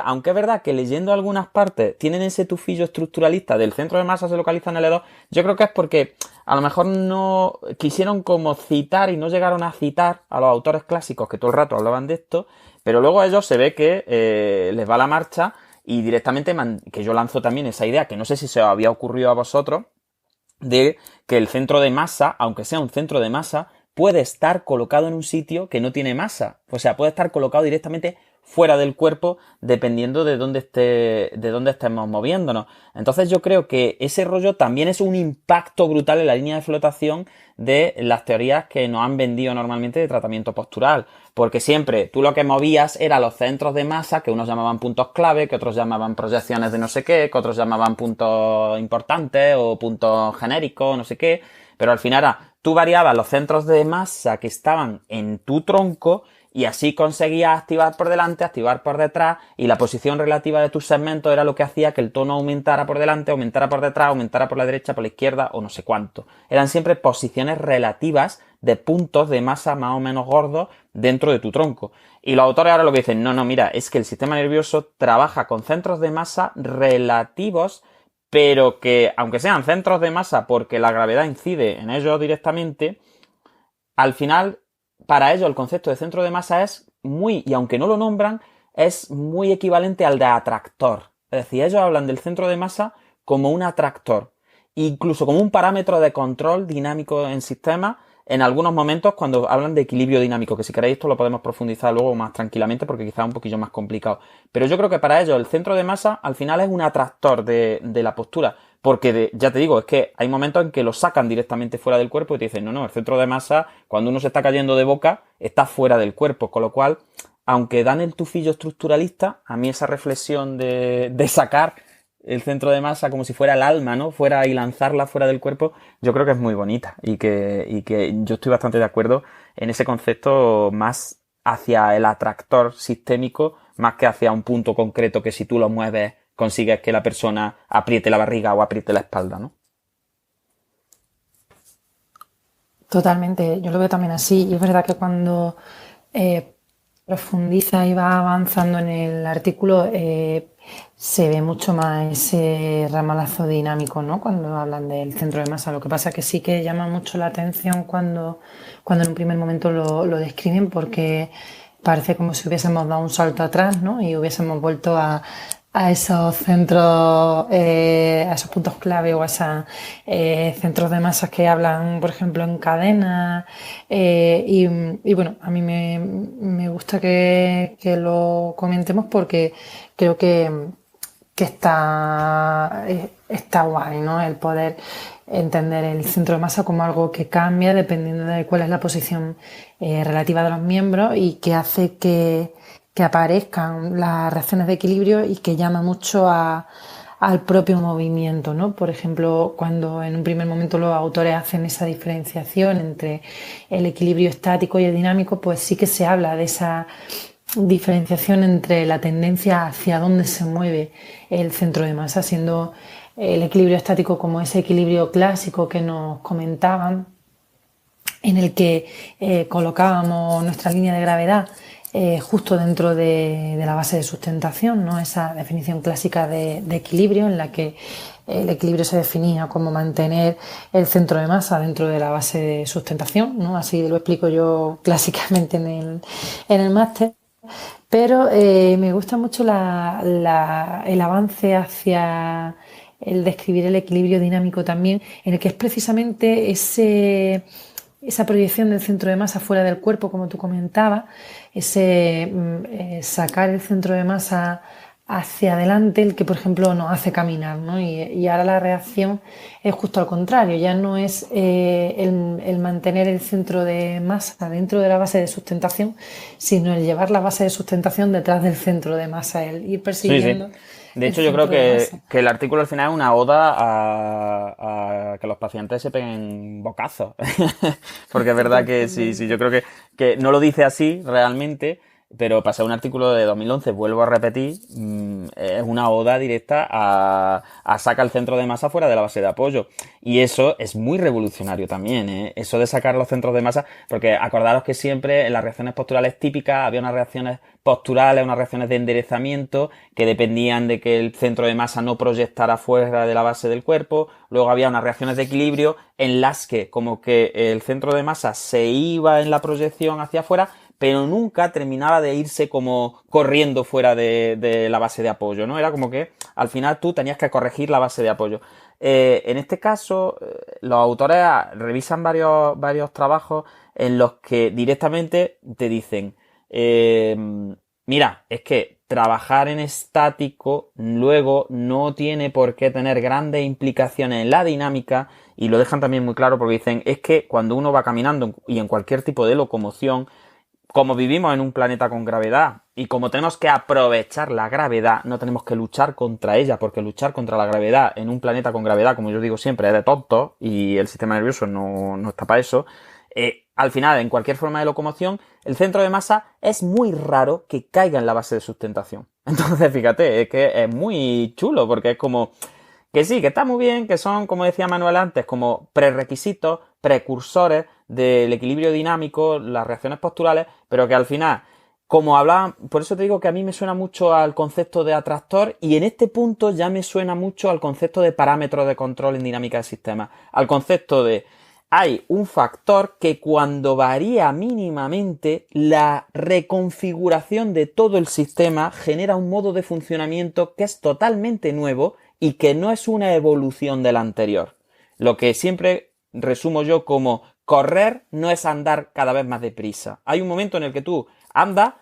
aunque es verdad que leyendo algunas partes tienen ese tufillo estructuralista del centro de masa se localiza en L2, yo creo que es porque a lo mejor no quisieron como citar y no llegaron a citar a los autores clásicos que todo el rato hablaban de esto, pero luego a ellos se ve que les va la marcha y directamente, que yo lanzo también esa idea, que no sé si se os había ocurrido a vosotros, de que el centro de masa, aunque sea un centro de masa, puede estar colocado en un sitio que no tiene masa. O sea, puede estar colocado directamente fuera del cuerpo dependiendo de dónde estemos moviéndonos. Entonces yo creo que ese rollo también es un impacto brutal en la línea de flotación de las teorías que nos han vendido normalmente de tratamiento postural. Porque siempre tú lo que movías era los centros de masa, que unos llamaban puntos clave, que otros llamaban proyecciones de no sé qué, que otros llamaban puntos importantes o puntos genéricos, no sé qué. Pero al final tú variabas los centros de masa que estaban en tu tronco y así conseguías activar por delante, activar por detrás, y la posición relativa de tus segmentos era lo que hacía que el tono aumentara por delante, aumentara por detrás, aumentara por la derecha, por la izquierda o no sé cuánto. Eran siempre posiciones relativas de puntos de masa más o menos gordos dentro de tu tronco. Y los autores ahora lo que dicen, no, mira, es que el sistema nervioso trabaja con centros de masa relativos, pero que, aunque sean centros de masa porque la gravedad incide en ellos directamente, al final, para ellos el concepto de centro de masa es muy, y aunque no lo nombran, es muy equivalente al de atractor. Es decir, ellos hablan del centro de masa como un atractor, incluso como un parámetro de control dinámico en sistemas, en algunos momentos cuando hablan de equilibrio dinámico, que si queréis esto lo podemos profundizar luego más tranquilamente porque quizás es un poquillo más complicado. Pero yo creo que para ellos el centro de masa al final es un atractor de la postura, porque ya te digo, es que hay momentos en que lo sacan directamente fuera del cuerpo y te dicen, no, el centro de masa cuando uno se está cayendo de boca está fuera del cuerpo, con lo cual, aunque dan el tufillo estructuralista, a mí esa reflexión de sacar el centro de masa como si fuera el alma, ¿no? Fuera y lanzarla fuera del cuerpo, yo creo que es muy bonita y que yo estoy bastante de acuerdo en ese concepto más hacia el atractor sistémico más que hacia un punto concreto que si tú lo mueves consigues que la persona apriete la barriga o apriete la espalda, ¿no?
Totalmente, yo lo veo también así y es verdad que cuando profundiza y va avanzando en el artículo se ve mucho más ese ramalazo dinámico, ¿no? Cuando hablan del centro de masa. Lo que pasa es que sí que llama mucho la atención cuando en un primer momento lo describen porque parece como si hubiésemos dado un salto atrás, ¿no? Y hubiésemos vuelto a esos centros, a esos puntos clave o a esos centros de masas que hablan, por ejemplo, en cadena. Y bueno, a mí me gusta que lo comentemos porque creo que está guay, ¿no? El poder entender el centro de masa como algo que cambia dependiendo de cuál es la posición relativa de los miembros y que hace que aparezcan las reacciones de equilibrio y que llama mucho al propio movimiento, ¿no? Por ejemplo, cuando en un primer momento los autores hacen esa diferenciación entre el equilibrio estático y el dinámico, pues sí que se habla de esa diferenciación entre la tendencia hacia dónde se mueve el centro de masa, siendo el equilibrio estático como ese equilibrio clásico que nos comentaban, en el que colocábamos nuestra línea de gravedad justo dentro de la base de sustentación, ¿no? Esa definición clásica de equilibrio, en la que el equilibrio se definía como mantener el centro de masa dentro de la base de sustentación, ¿no? Así lo explico yo clásicamente en el máster. Pero me gusta mucho el avance hacia el describir el equilibrio dinámico también, en el que es precisamente esa proyección del centro de masa fuera del cuerpo, como tú comentabas, sacar el centro de masa hacia adelante, el que por ejemplo nos hace caminar, ¿no? Y ahora la reacción es justo al contrario, ya no es el mantener el centro de masa dentro de la base de sustentación, sino el llevar la base de sustentación detrás del centro de masa, el ir persiguiendo.
Sí, sí. De hecho, yo creo que el artículo al final es una oda a que los pacientes se peguen bocazos. Porque es verdad que sí, yo creo que no lo dice así realmente, pero para ser un artículo de 2011, vuelvo a repetir, es una oda directa a sacar el centro de masa fuera de la base de apoyo. Y eso es muy revolucionario también, ¿eh? Eso de sacar los centros de masa, porque acordaros que siempre en las reacciones posturales típicas había unas reacciones posturales, unas reacciones de enderezamiento que dependían de que el centro de masa no proyectara fuera de la base del cuerpo. Luego había unas reacciones de equilibrio en las que como que el centro de masa se iba en la proyección hacia afuera, pero nunca terminaba de irse como corriendo fuera de la base de apoyo, ¿no? Era como que al final tú tenías que corregir la base de apoyo. En este caso, los autores revisan varios trabajos en los que directamente te dicen, mira, es que trabajar en estático luego no tiene por qué tener grandes implicaciones en la dinámica, y lo dejan también muy claro porque dicen, es que cuando uno va caminando y en cualquier tipo de locomoción, como vivimos en un planeta con gravedad y como tenemos que aprovechar la gravedad, no tenemos que luchar contra ella, porque luchar contra la gravedad en un planeta con gravedad, como yo digo siempre, es de tontos y el sistema nervioso no está para eso. Al final, en cualquier forma de locomoción, el centro de masa es muy raro que caiga en la base de sustentación. Entonces, fíjate, es que es muy chulo, porque es como que sí, que está muy bien, que son, como decía Manuel antes, como prerequisitos, precursores del equilibrio dinámico, las reacciones posturales, pero que al final, como hablaban, por eso te digo que a mí me suena mucho al concepto de atractor, y en este punto ya me suena mucho al concepto de parámetros de control en dinámica del sistema, al concepto de hay un factor que cuando varía mínimamente, la reconfiguración de todo el sistema genera un modo de funcionamiento que es totalmente nuevo y que no es una evolución del anterior. Lo que siempre resumo yo como correr no es andar cada vez más deprisa. Hay un momento en el que tú andas,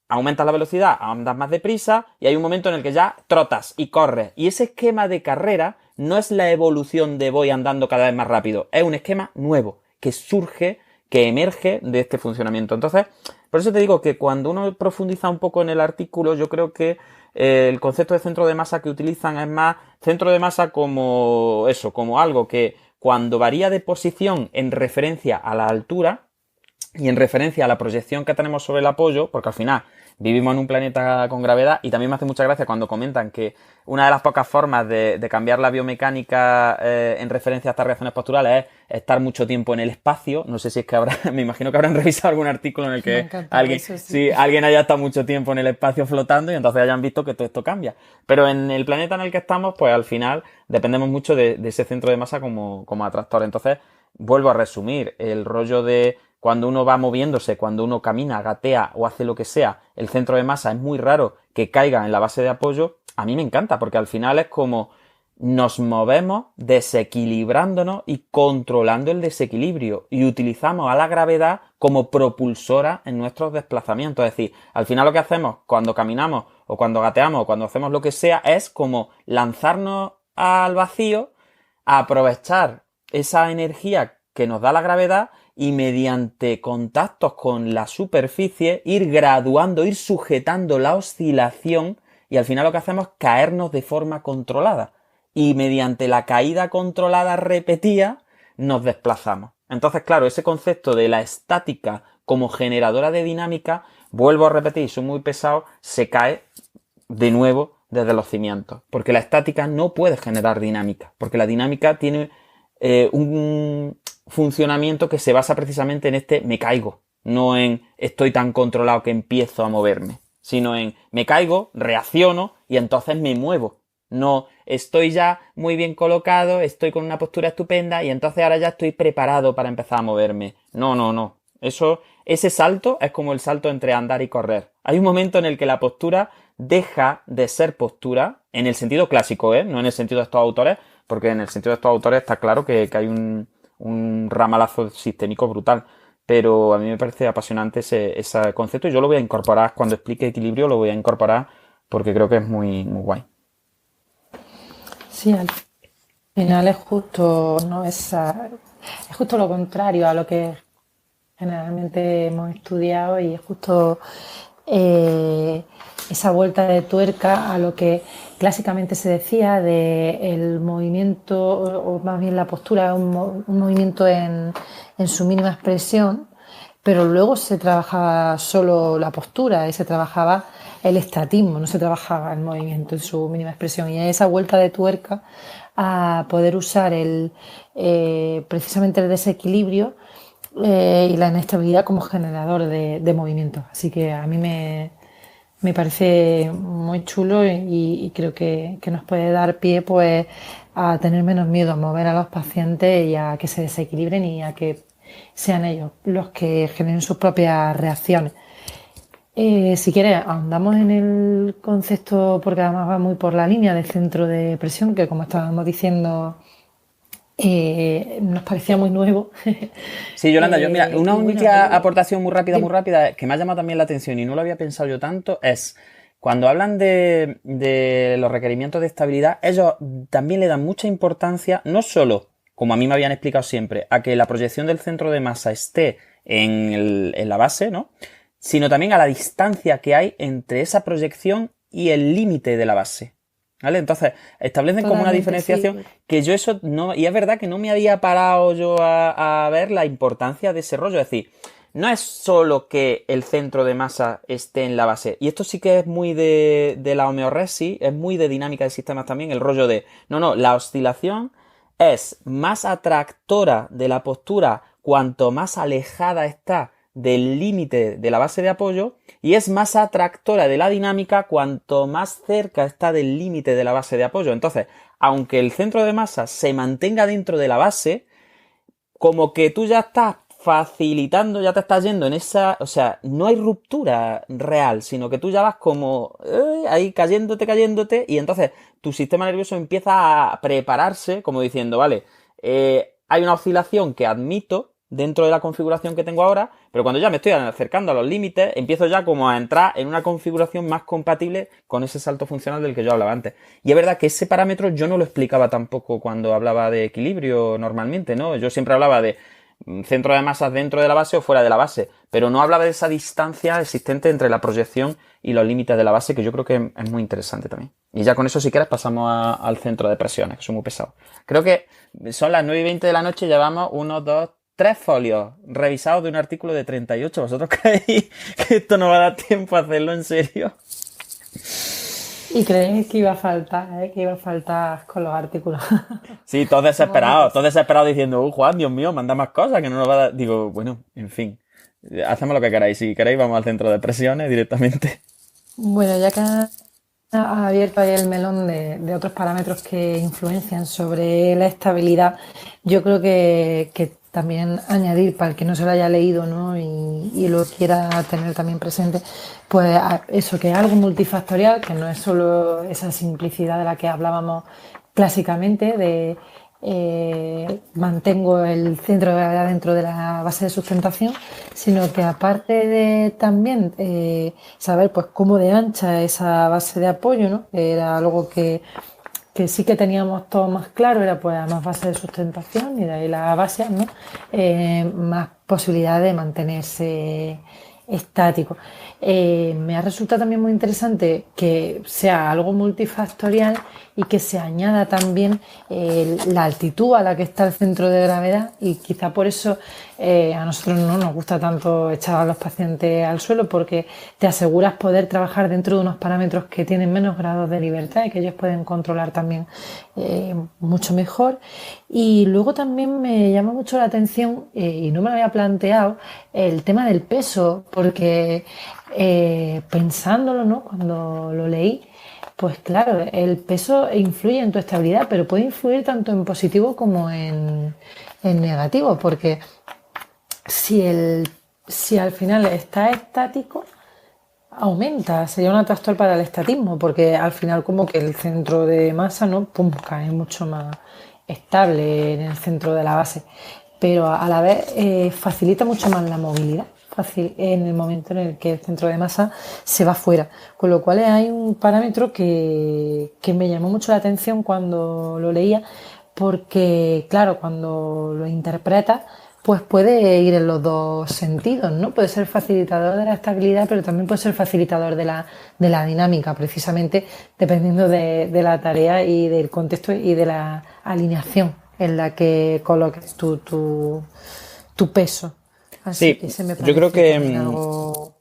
aumentas la velocidad, andas más deprisa, y hay un momento en el que ya trotas y corres. Y ese esquema de carrera no es la evolución de voy andando cada vez más rápido, es un esquema nuevo que surge, que emerge de este funcionamiento. Entonces, por eso te digo que cuando uno profundiza un poco en el artículo, yo creo que el concepto de centro de masa que utilizan es más centro de masa como eso, como algo que cuando varía de posición en referencia a la altura y en referencia a la proyección que tenemos sobre el apoyo, porque al final vivimos en un planeta con gravedad, y también me hace mucha gracia cuando comentan que una de las pocas formas de cambiar la biomecánica en referencia a estas reacciones posturales es estar mucho tiempo en el espacio. No sé si es que me imagino que habrán revisado algún artículo en el que alguien haya estado mucho tiempo en el espacio flotando y entonces hayan visto que todo esto cambia. Pero en el planeta en el que estamos, pues al final dependemos mucho de ese centro de masa como atractor. Entonces, vuelvo a resumir, el rollo de cuando uno va moviéndose, cuando uno camina, gatea o hace lo que sea, el centro de masa es muy raro que caiga en la base de apoyo. A mí me encanta, porque al final es como nos movemos desequilibrándonos y controlando el desequilibrio, y utilizamos a la gravedad como propulsora en nuestros desplazamientos. Es decir, al final lo que hacemos cuando caminamos o cuando gateamos o cuando hacemos lo que sea es como lanzarnos al vacío, a aprovechar esa energía que nos da la gravedad y mediante contactos con la superficie ir graduando, ir sujetando la oscilación, y al final lo que hacemos es caernos de forma controlada, y mediante la caída controlada repetida nos desplazamos. Entonces, claro, ese concepto de la estática como generadora de dinámica, vuelvo a repetir, soy muy pesado, se cae de nuevo desde los cimientos, porque la estática no puede generar dinámica, porque la dinámica tiene funcionamiento que se basa precisamente en este me caigo, no en estoy tan controlado que empiezo a moverme, sino en me caigo, reacciono y entonces me muevo. No estoy ya muy bien colocado, estoy con una postura estupenda y entonces ahora ya estoy preparado para empezar a moverme. No. Ese salto es como el salto entre andar y correr. Hay un momento en el que la postura deja de ser postura, en el sentido clásico, no en el sentido de estos autores, porque en el sentido de estos autores está claro que hay un ramalazo sistémico brutal. Pero a mí me parece apasionante ese concepto y yo lo voy a incorporar, cuando explique equilibrio lo voy a incorporar porque creo que es muy, muy guay.
Sí, al final es justo, ¿no? Es justo lo contrario a lo que generalmente hemos estudiado y es justo esa vuelta de tuerca a lo que clásicamente se decía de el movimiento, o más bien la postura, un movimiento en su mínima expresión, pero luego se trabajaba solo la postura y se trabajaba el estatismo, no se trabajaba el movimiento en su mínima expresión. Y esa vuelta de tuerca a poder usar precisamente el desequilibrio y la inestabilidad como generador de movimiento. Así que a mí me parece muy chulo y creo que nos puede dar pie pues a tener menos miedo a mover a los pacientes y a que se desequilibren y a que sean ellos los que generen sus propias reacciones. Si quieres, ahondamos en el concepto, porque además va muy por la línea del centro de presión, que como estábamos diciendo, nos parecía muy nuevo.
Sí, Yolanda, yo mira, una única aportación muy rápida, que me ha llamado también la atención y no lo había pensado yo tanto, es cuando hablan de los requerimientos de estabilidad, ellos también le dan mucha importancia, no solo, como a mí me habían explicado siempre, a que la proyección del centro de masa esté en la base, ¿no? Sino también a la distancia que hay entre esa proyección y el límite de la base. ¿Vale? Entonces, establecen como una diferenciación, sí, que yo eso no... Y es verdad que no me había parado yo a ver la importancia de ese rollo. Es decir, no es solo que el centro de masa esté en la base. Y esto sí que es muy de la homeorresis, es muy de dinámica de sistemas también, el rollo de... No, la oscilación es más atractora de la postura cuanto más alejada está del límite de la base de apoyo y es más atractora de la dinámica cuanto más cerca está del límite de la base de apoyo. Entonces, aunque el centro de masa se mantenga dentro de la base, como que tú ya estás facilitando, ya te estás yendo en esa... O sea, no hay ruptura real, sino que tú ya vas como ahí cayéndote y entonces tu sistema nervioso empieza a prepararse como diciendo, vale, hay una oscilación que admito dentro de la configuración que tengo ahora, pero cuando ya me estoy acercando a los límites, empiezo ya como a entrar en una configuración más compatible con ese salto funcional del que yo hablaba antes. Y es verdad que ese parámetro yo no lo explicaba tampoco cuando hablaba de equilibrio normalmente, ¿no? Yo siempre hablaba de centro de masas dentro de la base o fuera de la base, pero no hablaba de esa distancia existente entre la proyección y los límites de la base, que yo creo que es muy interesante también. Y ya con eso, si quieres, pasamos al centro de presiones, que son muy pesados. Creo que son las 9:20 de la noche, llevamos 1, 2, 3 folios revisados de un artículo de 38. ¿Vosotros creéis que esto no va a dar tiempo a hacerlo en serio?
Y creéis que iba a faltar con los artículos.
Sí, todos desesperados diciendo, Juan, Dios mío, manda más cosas que no nos va a dar. Digo, bueno, en fin, hacemos lo que queráis. Si queréis, vamos al centro de presiones directamente.
Bueno, ya que ha abierto ahí el melón de otros parámetros que influencian sobre la estabilidad, yo creo que también añadir, para el que no se lo haya leído, ¿no? y lo quiera tener también presente, pues eso, que es algo multifactorial, que no es solo esa simplicidad de la que hablábamos clásicamente, de mantengo el centro de gravedad dentro de la base de sustentación, sino que aparte de también saber pues cómo de ancha esa base de apoyo, ¿no? Era algo que sí que teníamos todo más claro, era pues más base de sustentación y de ahí la base, ¿no? Más posibilidad de mantenerse estático. Me ha resultado también muy interesante que sea algo multifactorial y que se añada también la altitud a la que está el centro de gravedad, y quizá por eso A nosotros no nos gusta tanto echar a los pacientes al suelo porque te aseguras poder trabajar dentro de unos parámetros que tienen menos grados de libertad y que ellos pueden controlar también mucho mejor. Y luego también me llama mucho la atención, y no me lo había planteado, el tema del peso, porque pensándolo, ¿no? Cuando lo leí, pues claro, el peso influye en tu estabilidad, pero puede influir tanto en positivo como en negativo, porque si al final está estático, aumenta, sería un atractor para el estatismo, porque al final como que el centro de masa, ¿no? Pum, cae mucho más estable en el centro de la base, pero a la vez facilita mucho más la movilidad en el momento en el que el centro de masa se va fuera, con lo cual hay un parámetro que me llamó mucho la atención cuando lo leía, porque claro, cuando lo interpretas pues puede ir en los dos sentidos, ¿no? Puede ser facilitador de la estabilidad, pero también puede ser facilitador de la dinámica, precisamente dependiendo de la tarea y del contexto y de la alineación en la que coloques tu peso. Así
Sí,
que se me
yo creo
parece
que
también algo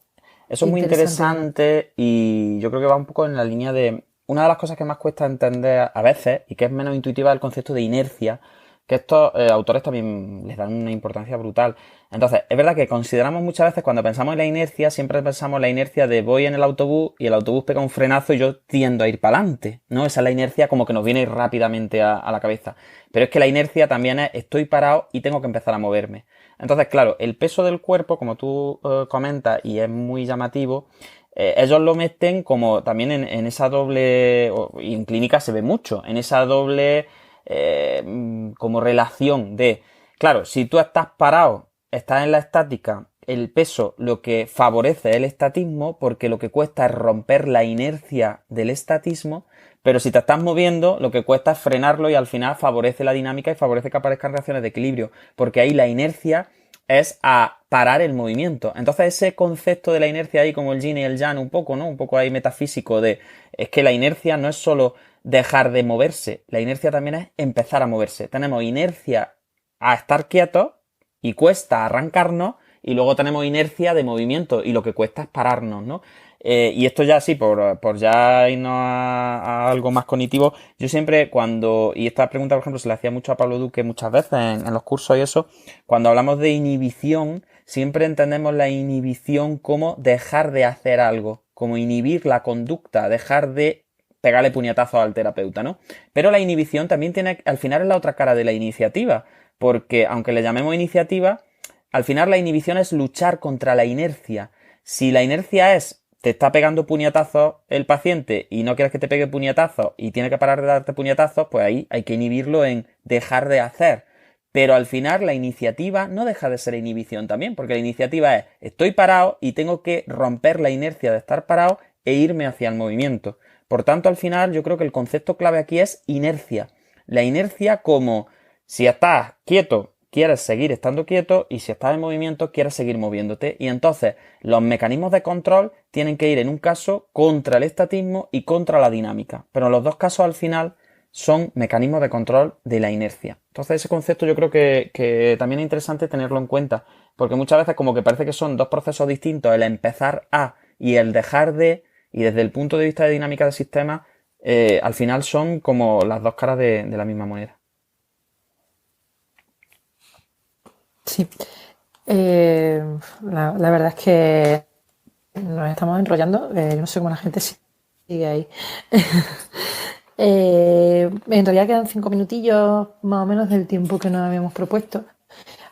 eso es muy interesante y yo creo que va un poco en la línea de una de las cosas que más cuesta entender a veces y que es menos intuitiva es el concepto de inercia, que estos autores también les dan una importancia brutal. Entonces, es verdad que consideramos muchas veces cuando pensamos en la inercia, siempre pensamos en la inercia de voy en el autobús y el autobús pega un frenazo y yo tiendo a ir para adelante, ¿no? Esa es la inercia como que nos viene rápidamente a la cabeza. Pero es que la inercia también es estoy parado y tengo que empezar a moverme. Entonces, claro, el peso del cuerpo, como tú comentas, y es muy llamativo, ellos lo meten como también en esa doble, y en clínica se ve mucho, en esa doble como relación de, claro, si tú estás parado, estás en la estática, el peso lo que favorece el estatismo porque lo que cuesta es romper la inercia del estatismo, pero si te estás moviendo lo que cuesta es frenarlo y al final favorece la dinámica y favorece que aparezcan reacciones de equilibrio, porque ahí la inercia es a parar el movimiento. Entonces ese concepto de la inercia ahí como el yin y el yang un poco, ¿no? Un poco ahí metafísico de, es que la inercia no es solo dejar de moverse, la inercia también es empezar a moverse. Tenemos inercia a estar quietos y cuesta arrancarnos y luego tenemos inercia de movimiento y lo que cuesta es pararnos, ¿no? Y esto ya sí, por ya irnos a algo más cognitivo, yo siempre cuando, y esta pregunta por ejemplo se la hacía mucho a Pablo Duque muchas veces en los cursos y eso, cuando hablamos de inhibición, siempre entendemos la inhibición como dejar de hacer algo, como inhibir la conducta, dejar de pegarle puñetazos al terapeuta, ¿no? Pero la inhibición también tiene, al final es la otra cara de la iniciativa, porque aunque le llamemos iniciativa, al final la inhibición es luchar contra la inercia. Si la inercia es te está pegando puñetazos el paciente y no quieres que te pegue puñetazos y tiene que parar de darte puñetazos, pues ahí hay que inhibirlo en dejar de hacer. Pero al final la iniciativa no deja de ser inhibición también, porque la iniciativa es estoy parado y tengo que romper la inercia de estar parado e irme hacia el movimiento. Por tanto, al final yo creo que el concepto clave aquí es inercia. La inercia como si estás quieto, quieres seguir estando quieto y si estás en movimiento quieres seguir moviéndote y entonces los mecanismos de control tienen que ir en un caso contra el estatismo y contra la dinámica, pero en los dos casos al final son mecanismos de control de la inercia. Entonces ese concepto yo creo que también es interesante tenerlo en cuenta porque muchas veces como que parece que son dos procesos distintos, el empezar a y el dejar de, y desde el punto de vista de dinámica del sistema al final son como las dos caras de la misma moneda.
Sí, la verdad es que nos estamos enrollando, yo no sé cómo la gente sigue ahí. En realidad quedan 5 minutillos más o menos del tiempo que nos habíamos propuesto,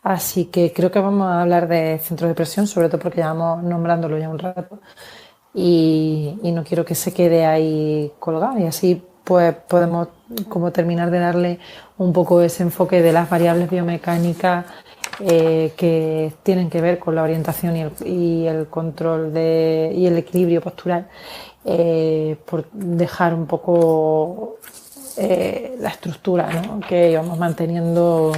así que creo que vamos a hablar de centros de presión, sobre todo porque llevamos nombrándolo ya un rato y no quiero que se quede ahí colgado y así pues podemos como terminar de darle un poco ese enfoque de las variables biomecánicas que tienen que ver con la orientación y el control y el equilibrio postural, por dejar un poco la estructura, ¿no? Que íbamos manteniendo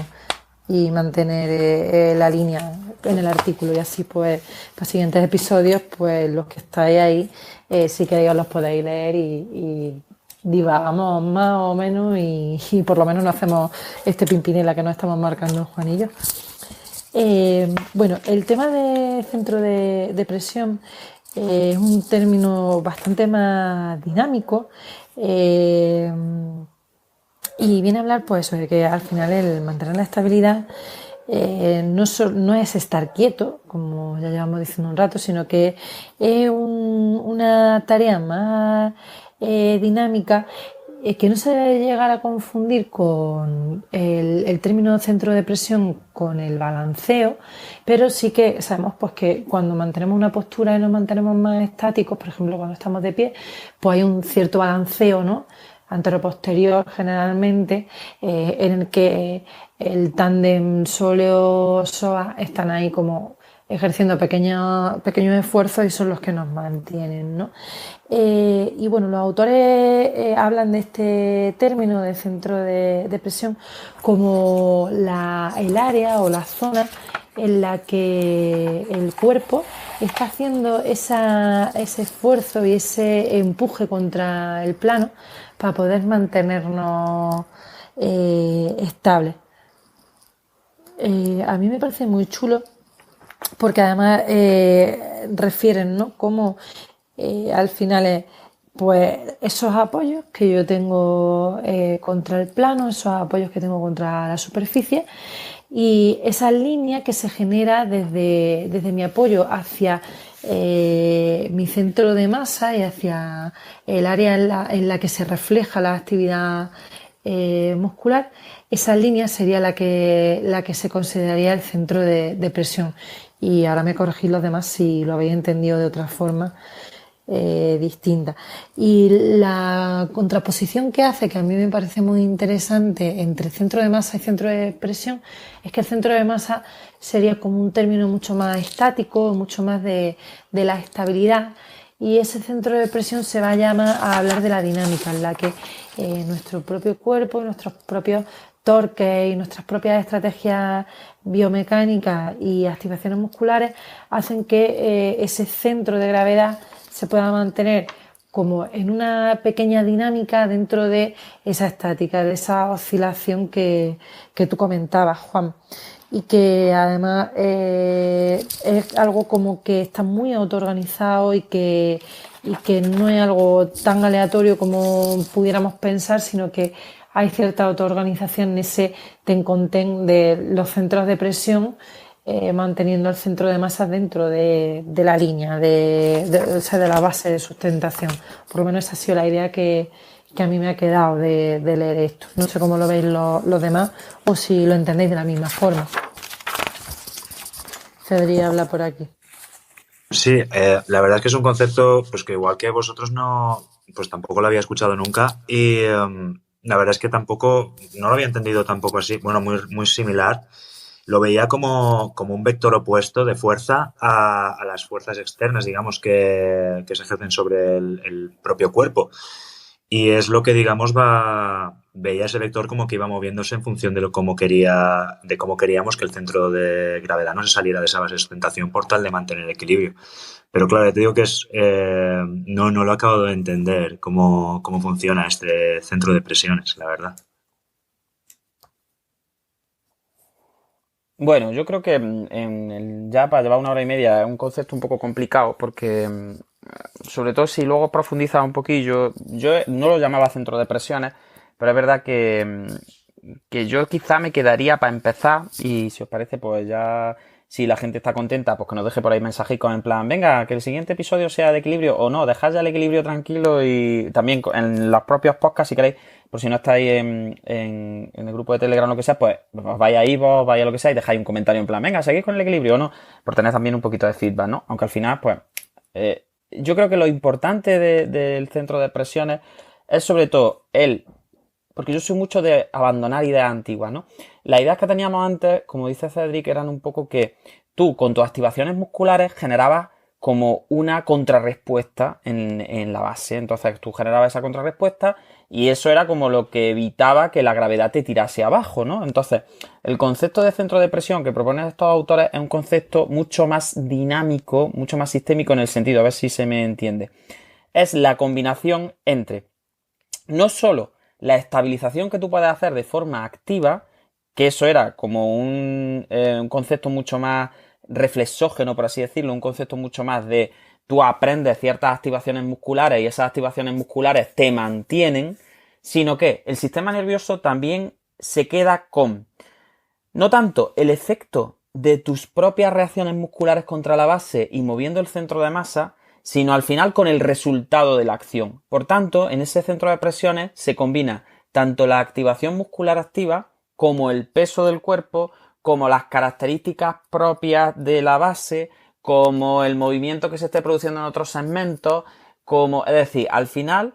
y mantener la línea en el artículo y así pues para siguientes episodios pues los que estáis ahí si queréis os los podéis leer y divagamos más o menos y por lo menos no hacemos este pimpinela que nos estamos marcando Juan y yo. Bueno, el tema de centro de presión es un término bastante más dinámico y viene a hablar pues eso, de que al final el mantener la estabilidad no es estar quieto, como ya llevamos diciendo un rato, sino que es una tarea más dinámica que no se debe llegar a confundir con el término centro de presión con el balanceo, pero sí que sabemos pues que cuando mantenemos una postura y nos mantenemos más estáticos, por ejemplo cuando estamos de pie, pues hay un cierto balanceo, ¿no? Antero-posterior generalmente, en el que el tándem sóleo-psoas están ahí como ejerciendo pequeños esfuerzos y son los que nos mantienen, ¿no? Y bueno, los autores hablan de este término de centro de presión como el área o la zona en la que el cuerpo está haciendo ese esfuerzo y ese empuje contra el plano para poder mantenernos estables. A mí me parece muy chulo porque además refieren, ¿no?, cómo al final pues esos apoyos que yo tengo contra el plano, esos apoyos que tengo contra la superficie y esa línea que se genera desde mi apoyo hacia mi centro de masa y hacia el área en la que se refleja la actividad muscular, esa línea sería la que se consideraría el centro de presión. Y ahora me corregís los demás si lo habéis entendido de otra forma distinta. Y la contraposición que hace, que a mí me parece muy interesante, entre centro de masa y centro de presión, es que el centro de masa sería como un término mucho más estático, mucho más de la estabilidad, y ese centro de presión se va a llamar a hablar de la dinámica, en la que nuestro propio cuerpo, nuestros propios torques y nuestras propias estrategias biomecánicas y activaciones musculares hacen que ese centro de gravedad se pueda mantener como en una pequeña dinámica dentro de esa estática, de esa oscilación que tú comentabas, Juan. Y que además es algo como que está muy autoorganizado y que no es algo tan aleatorio como pudiéramos pensar, sino que hay cierta autoorganización en ese ten-con-ten de los centros de presión, manteniendo el centro de masa dentro de la línea, o sea, de la base de sustentación. Por lo menos esa ha sido la idea que a mí me ha quedado de leer esto. No sé cómo lo veis los demás o si lo entendéis de la misma forma. Cedric habla por aquí.
Sí, la verdad es que es un concepto pues que igual que vosotros pues tampoco lo había escuchado nunca y la verdad es que tampoco, no lo había entendido tampoco así, bueno, muy, muy similar. Lo veía como un vector opuesto de fuerza a las fuerzas externas, digamos, que se ejercen sobre el propio cuerpo. Y es lo que, digamos, veía ese vector como que iba moviéndose en función de cómo queríamos que el centro de gravedad no se saliera de esa base de sustentación por tal de mantener el equilibrio. Pero claro, te digo que no lo acabo de entender cómo funciona este centro de presiones, la verdad.
Bueno, yo creo que ya para llevar una hora y media es un concepto un poco complicado porque sobre todo si luego profundiza un poquillo, yo no lo llamaba centro de presiones, pero es verdad que yo quizá me quedaría para empezar y si os parece pues ya si la gente está contenta pues que nos deje por ahí mensajicos en plan venga que el siguiente episodio sea de equilibrio o no, dejad ya el equilibrio tranquilo y también en los propios podcasts si queréis por si no estáis en el grupo de Telegram o lo que sea, pues os vais ahí, vos vais a lo que sea y dejáis un comentario en plan, venga, seguís con el equilibrio o no, por tener también un poquito de feedback, ¿no? Aunque al final, pues, yo creo que lo importante del centro de presiones es sobre todo porque yo soy mucho de abandonar ideas antiguas, ¿no? Las ideas que teníamos antes, como dice Cedric, eran un poco que tú con tus activaciones musculares generabas como una contrarrespuesta en la base. Entonces tú generabas esa contrarrespuesta y eso era como lo que evitaba que la gravedad te tirase abajo, ¿no? Entonces, el concepto de centro de presión que proponen estos autores es un concepto mucho más dinámico, mucho más sistémico en el sentido, a ver si se me entiende. Es la combinación entre no solo la estabilización que tú puedes hacer de forma activa, que eso era como un concepto mucho más reflexógeno, por así decirlo, un concepto mucho más de tú aprendes ciertas activaciones musculares y esas activaciones musculares te mantienen, sino que el sistema nervioso también se queda con no tanto el efecto de tus propias reacciones musculares contra la base y moviendo el centro de masa, sino al final con el resultado de la acción. Por tanto, en ese centro de presiones se combina tanto la activación muscular activa como el peso del cuerpo, como las características propias de la base, como el movimiento que se esté produciendo en otros segmentos, es decir, al final,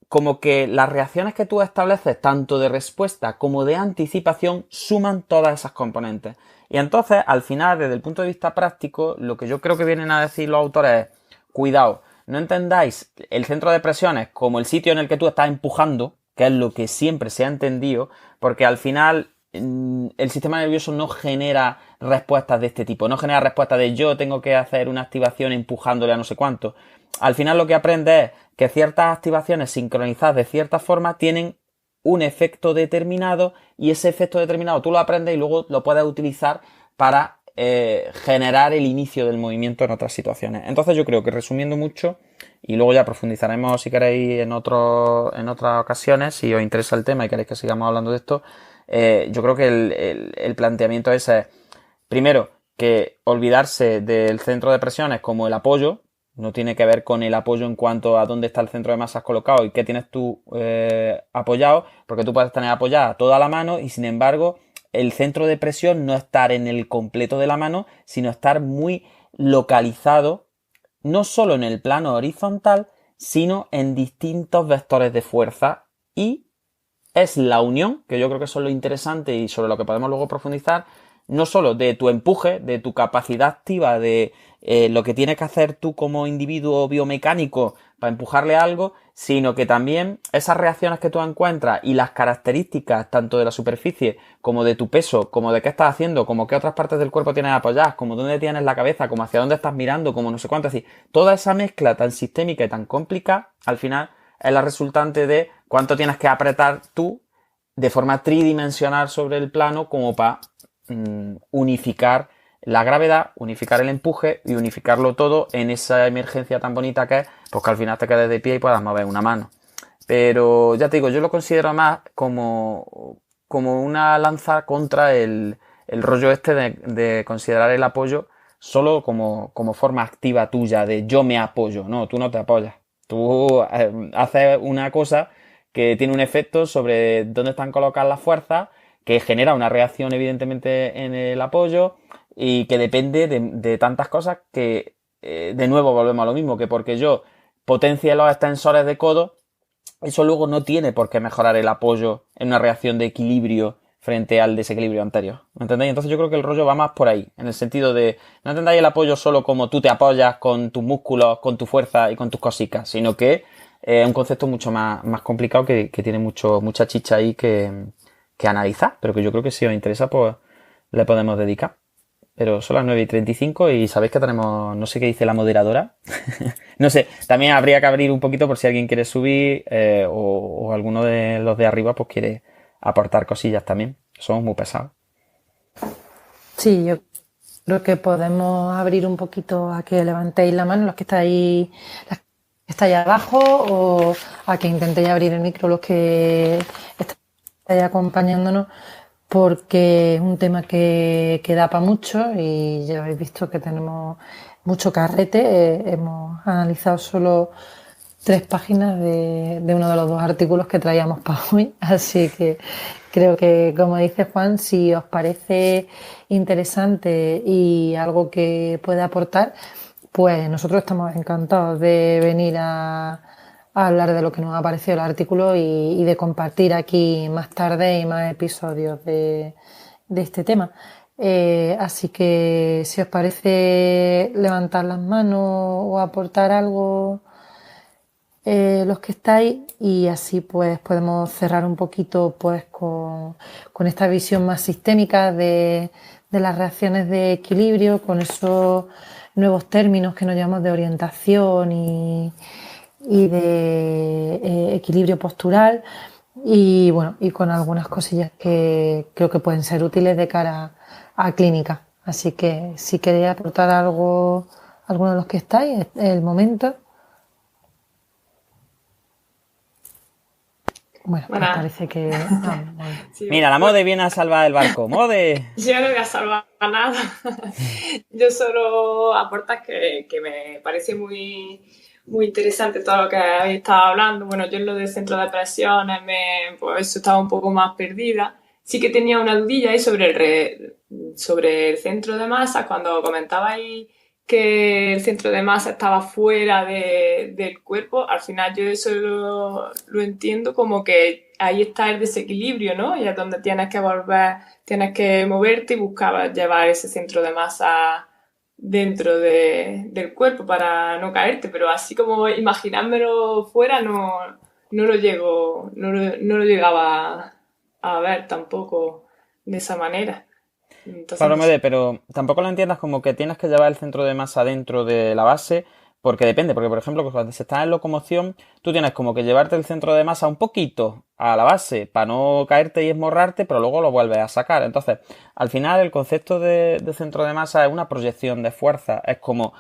como que las reacciones que tú estableces, tanto de respuesta como de anticipación, suman todas esas componentes. Y entonces, al final, desde el punto de vista práctico, lo que yo creo que vienen a decir los autores es, cuidado, no entendáis el centro de presiones como el sitio en el que tú estás empujando, que es lo que siempre se ha entendido, porque al final el sistema nervioso no genera respuestas de este tipo, no genera respuestas de yo tengo que hacer una activación empujándole a no sé cuánto. Al final lo que aprendes es que ciertas activaciones sincronizadas de cierta forma tienen un efecto determinado y ese efecto determinado tú lo aprendes y luego lo puedes utilizar para generar el inicio del movimiento en otras situaciones. Entonces yo creo que resumiendo mucho, y luego ya profundizaremos si queréis en otras ocasiones, si os interesa el tema y queréis que sigamos hablando de esto, yo creo que el planteamiento es, primero, que olvidarse del centro de presiones como el apoyo, no tiene que ver con el apoyo en cuanto a dónde está el centro de masas colocado y qué tienes tú apoyado, porque tú puedes tener apoyada toda la mano y sin embargo el centro de presión no estar en el completo de la mano, sino estar muy localizado, no solo en el plano horizontal, sino en distintos vectores de fuerza y es la unión, que yo creo que eso es lo interesante y sobre lo que podemos luego profundizar, no solo de tu empuje, de tu capacidad activa, de lo que tienes que hacer tú como individuo biomecánico para empujarle algo, sino que también esas reacciones que tú encuentras y las características tanto de la superficie como de tu peso, como de qué estás haciendo, como qué otras partes del cuerpo tienes apoyadas, como dónde tienes la cabeza, como hacia dónde estás mirando, como no sé cuánto, es decir, toda esa mezcla tan sistémica y tan complicada, al final es la resultante de cuánto tienes que apretar tú de forma tridimensional sobre el plano como para unificar la gravedad, unificar el empuje y unificarlo todo en esa emergencia tan bonita que es, pues que al final te quedes de pie y puedas mover una mano. Pero ya te digo, yo lo considero más como una lanza contra el rollo este de considerar el apoyo solo como forma activa tuya, de yo me apoyo. No, tú no te apoyas. Tú haces una cosa que tiene un efecto sobre dónde están colocadas las fuerzas, que genera una reacción evidentemente en el apoyo y que depende de tantas cosas que de nuevo volvemos a lo mismo, que porque yo potencie los extensores de codo, eso luego no tiene por qué mejorar el apoyo en una reacción de equilibrio frente al desequilibrio anterior. ¿Me entendéis? Entonces yo creo que el rollo va más por ahí, en el sentido de no entendáis el apoyo solo como tú te apoyas con tus músculos, con tu fuerza y con tus cositas, sino que es un concepto mucho más complicado que tiene mucha chicha ahí que analizar, pero que yo creo que si os interesa, pues le podemos dedicar. Pero son las 9:35 y sabéis que tenemos, no sé qué dice la moderadora. No sé, también habría que abrir un poquito por si alguien quiere subir o alguno de los de arriba pues quiere aportar cosillas también. Somos muy pesados.
Sí, yo creo que podemos abrir un poquito a que levantéis la mano los que estáis abajo o a que intentéis abrir el micro los que estáis acompañándonos, porque es un tema que da para mucho y ya habéis visto que tenemos mucho carrete. Hemos analizado solo 3 páginas de uno de los 2 artículos que traíamos para hoy, así que creo que, como dice Juan, si os parece interesante y algo que puede aportar, pues nosotros estamos encantados de venir a hablar de lo que nos ha parecido el artículo y de compartir aquí más tarde y más episodios de este tema. Así que si os parece levantar las manos o aportar algo los que estáis, y así pues podemos cerrar un poquito pues con esta visión más sistémica de las reacciones de equilibrio, con esos nuevos términos que nos llamamos de orientación y de equilibrio postural, y bueno, y con algunas cosillas que creo que pueden ser útiles de cara a clínica. Así que si queréis aportar algo, alguno de los que estáis, es el momento. Bueno, pues
Bueno,
parece que... vale.
sí,
Mira, la Mode viene a salvar el barco. ¡Mode!
yo no voy a salvar nada. Yo solo aportas que me parece muy interesante todo lo que habéis estado hablando. Bueno, yo en lo del centro de presiones, pues eso estaba un poco más perdida. Sí que tenía una dudilla ahí sobre el centro de masa, cuando comentabais que el centro de masa estaba fuera del cuerpo. Al final yo eso lo entiendo como que ahí está el desequilibrio, ¿no? Y es donde tienes que volver, tienes que moverte y buscar llevar ese centro de masa dentro del cuerpo para no caerte, pero así como imaginármelo fuera no lo llegaba a ver tampoco de esa manera. Entonces,
Claro,
no sé.
Mode, pero tampoco lo entiendas como que tienes que llevar el centro de masa dentro de la base, porque depende, porque por ejemplo, cuando se está en locomoción, tú tienes como que llevarte el centro de masa un poquito a la base para no caerte y esmorrarte, pero luego lo vuelves a sacar. Entonces, al final el concepto de centro de masa es una proyección de fuerza, es como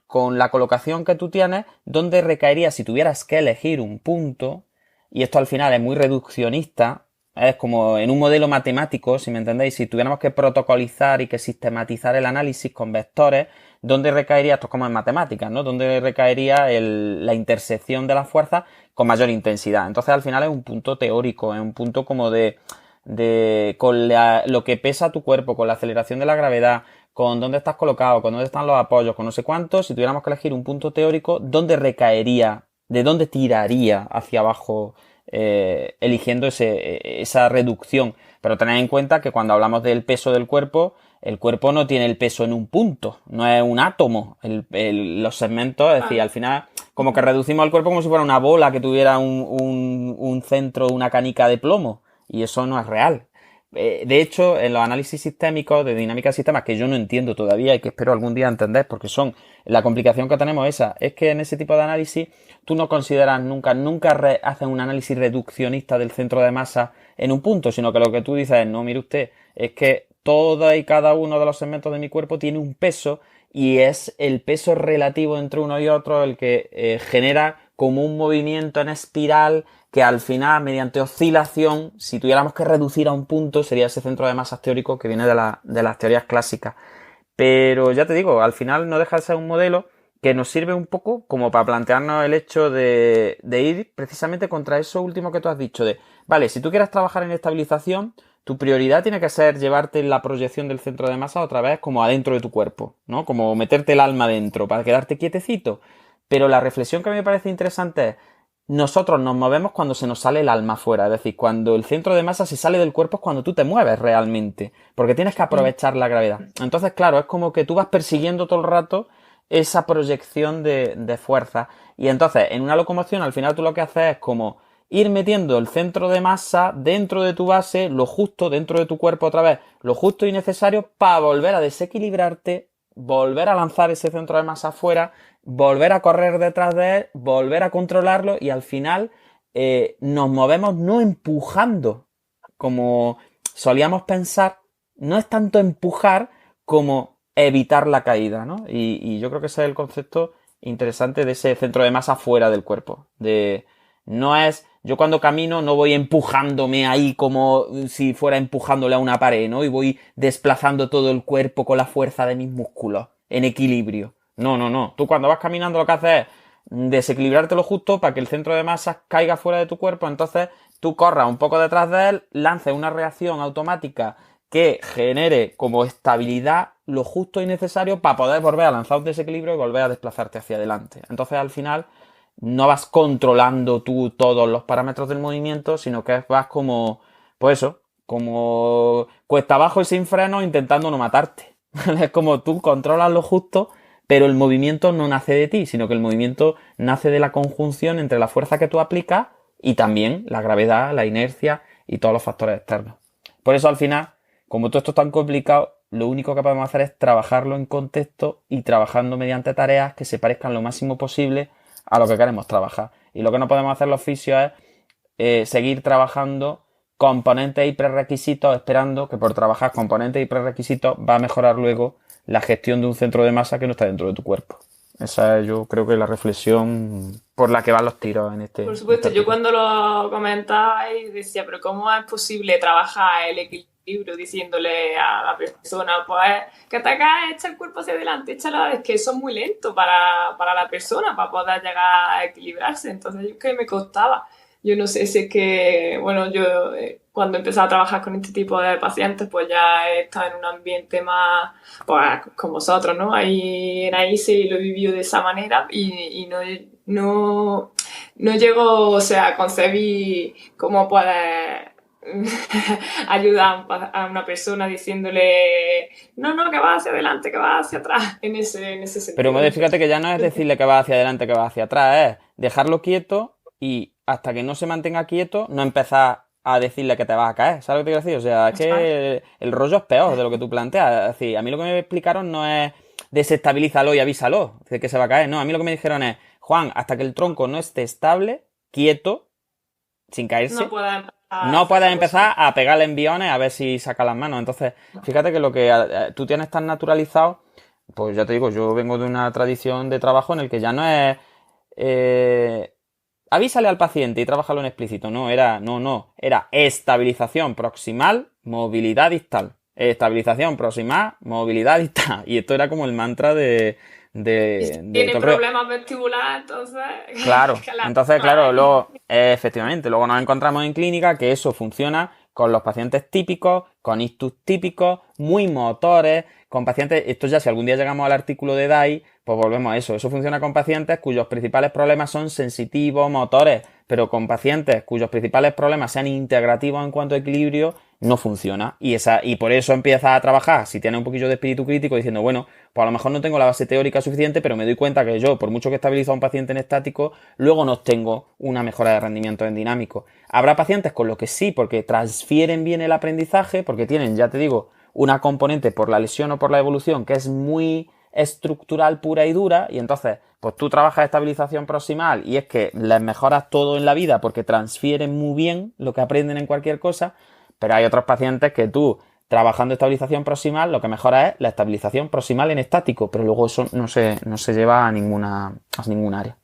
con la colocación que tú tienes, ¿dónde recaería si tuvieras que elegir un punto? Y esto al final es muy reduccionista. Es como en un modelo matemático, si me entendéis, si tuviéramos que protocolizar y que sistematizar el análisis con vectores, ¿dónde recaería, esto es como en matemáticas, ¿no? ¿Dónde recaería la intersección de las fuerzas con mayor intensidad? Entonces al final es un punto teórico, es un punto como con lo que pesa tu cuerpo, con la aceleración de la gravedad, con dónde estás colocado, con dónde están los apoyos, con no sé cuánto, si tuviéramos que elegir un punto teórico, ¿dónde recaería, de dónde tiraría hacia abajo eligiendo esa reducción? Pero tened en cuenta que cuando hablamos del peso del cuerpo, el cuerpo no tiene el peso en un punto, no es un átomo. Los segmentos, es decir, al final, como que reducimos el cuerpo como si fuera una bola que tuviera un centro, una canica de plomo, y eso no es real. De hecho, en los análisis sistémicos de dinámica de sistemas, que yo no entiendo todavía y que espero algún día entender, porque la complicación que tenemos es que en ese tipo de análisis tú no consideras nunca haces un análisis reduccionista del centro de masa en un punto, sino que lo que tú dices es, no, mire usted, es que todo y cada uno de los segmentos de mi cuerpo tiene un peso y es el peso relativo entre uno y otro el que genera como un movimiento en espiral que al final, mediante oscilación, si tuviéramos que reducir a un punto, sería ese centro de masas teórico que viene de las teorías clásicas. Pero ya te digo, al final no deja de ser un modelo que nos sirve un poco como para plantearnos el hecho de ir precisamente contra eso último que tú has dicho vale, si tú quieres trabajar en estabilización, tu prioridad tiene que ser llevarte la proyección del centro de masa otra vez como adentro de tu cuerpo, ¿no? Como meterte el alma dentro para quedarte quietecito. Pero la reflexión que a mí me parece interesante es, nosotros nos movemos cuando se nos sale el alma fuera, es decir, cuando el centro de masa se sale del cuerpo es cuando tú te mueves realmente, porque tienes que aprovechar la gravedad. Entonces, claro, es como que tú vas persiguiendo todo el rato esa proyección de fuerza. Y entonces, en una locomoción, al final tú lo que haces es como ir metiendo el centro de masa dentro de tu base, lo justo, dentro de tu cuerpo otra vez, lo justo y necesario para volver a desequilibrarte, volver a lanzar ese centro de masa afuera, volver a correr detrás de él, volver a controlarlo y al final nos movemos no empujando, como solíamos pensar, no es tanto empujar como evitar la caída, ¿no? Y yo creo que ese es el concepto interesante de ese centro de masa fuera del cuerpo. No es, yo cuando camino no voy empujándome ahí como si fuera empujándole a una pared, ¿no? Y voy desplazando todo el cuerpo con la fuerza de mis músculos, en equilibrio. No. Tú cuando vas caminando lo que haces es desequilibrarte lo justo para que el centro de masa caiga fuera de tu cuerpo, entonces tú corras un poco detrás de él, lances una reacción automática que genere como estabilidad lo justo y necesario para poder volver a lanzar un desequilibrio y volver a desplazarte hacia adelante. Entonces al final no vas controlando tú todos los parámetros del movimiento, sino que vas como, pues eso, como cuesta abajo y sin freno intentando no matarte. Es como tú controlas lo justo, pero el movimiento no nace de ti, sino que el movimiento nace de la conjunción entre la fuerza que tú aplicas y también la gravedad, la inercia y todos los factores externos. Por eso al final, como todo esto es tan complicado, lo único que podemos hacer es trabajarlo en contexto y trabajando mediante tareas que se parezcan lo máximo posible a lo que queremos trabajar. Y lo que no podemos hacer los fisios es seguir trabajando componentes y prerequisitos, esperando que por trabajar componentes y prerequisitos va a mejorar luego la gestión de un centro de masa que no está dentro de tu cuerpo. Esa es, yo creo que la reflexión por la que van los tiros en este.
Por supuesto,
este
yo cuando lo comentaba y decía, pero ¿cómo es posible trabajar el equilibrio diciéndole a la persona, pues que te caes, echa el cuerpo hacia adelante, échalo? Es que eso es muy lento para la persona, para poder llegar a equilibrarse. Entonces, yo que me costaba. Yo no sé si es que, bueno, yo cuando empecé a trabajar con este tipo de pacientes, pues ya he estado en un ambiente más, pues con vosotros, ¿no? Ahí en AISE lo he vivido de esa manera y no llego, o sea, a concebir cómo puedes ayudar a una persona diciéndole no, que va hacia adelante, que va hacia atrás, en ese sentido.
Pero Mode, fíjate que ya no es decirle que va hacia adelante, que va hacia atrás, es dejarlo quieto y hasta que no se mantenga quieto, no empezar a decirle que te vas a caer. ¿Sabes lo que te quiero decir? O sea, es que el rollo es peor de lo que tú planteas. Es decir, a mí lo que me explicaron no es desestabilízalo y avísalo de que se va a caer. No, a mí lo que me dijeron es, Juan, hasta que el tronco no esté estable, quieto, sin caerse, no puedes empezar a pegarle enviones a ver si saca las manos. Entonces, fíjate que lo que tú tienes tan naturalizado, pues ya te digo, yo vengo de una tradición de trabajo en el que ya no es avísale al paciente y trabájalo en explícito. No, era estabilización proximal, movilidad distal. Estabilización proximal, movilidad distal. Y esto era como el mantra de
tiene problemas vestibulares, entonces...
Claro, entonces, claro, luego, efectivamente, luego nos encontramos en clínica que eso funciona con los pacientes típicos, con ictus típicos, muy motores, con pacientes, esto ya si algún día llegamos al artículo de DAI, pues volvemos a eso. Eso funciona con pacientes cuyos principales problemas son sensitivos, motores, pero con pacientes cuyos principales problemas sean integrativos en cuanto a equilibrio, no funciona. Y por eso empiezas a trabajar, si tienes un poquillo de espíritu crítico, diciendo, bueno, pues a lo mejor no tengo la base teórica suficiente, pero me doy cuenta que yo, por mucho que estabilizo a un paciente en estático, luego no tengo una mejora de rendimiento en dinámico. Habrá pacientes con los que sí, porque transfieren bien el aprendizaje, porque tienen, ya te digo, una componente por la lesión o por la evolución que es muy estructural, pura y dura, y entonces pues tú trabajas estabilización proximal y es que les mejoras todo en la vida porque transfieren muy bien lo que aprenden en cualquier cosa, pero hay otros pacientes que tú, trabajando estabilización proximal, lo que mejora es la estabilización proximal en estático, pero luego eso no se lleva a ningún área.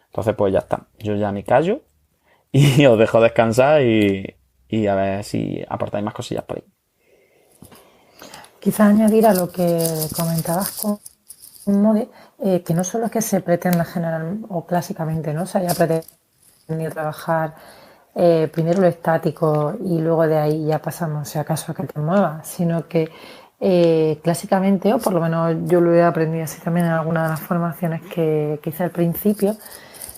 Entonces pues ya está, yo ya me callo y os dejo descansar y a ver si aportáis más cosillas por ahí.
Quizás añadir a lo que comentabas con Mode, que no solo es que se pretenda generar, o clásicamente no se haya pretendido trabajar primero lo estático y luego de ahí ya pasamos, si acaso, a que te muevas, sino que clásicamente, o por lo menos yo lo he aprendido así también en algunas de las formaciones que hice al principio,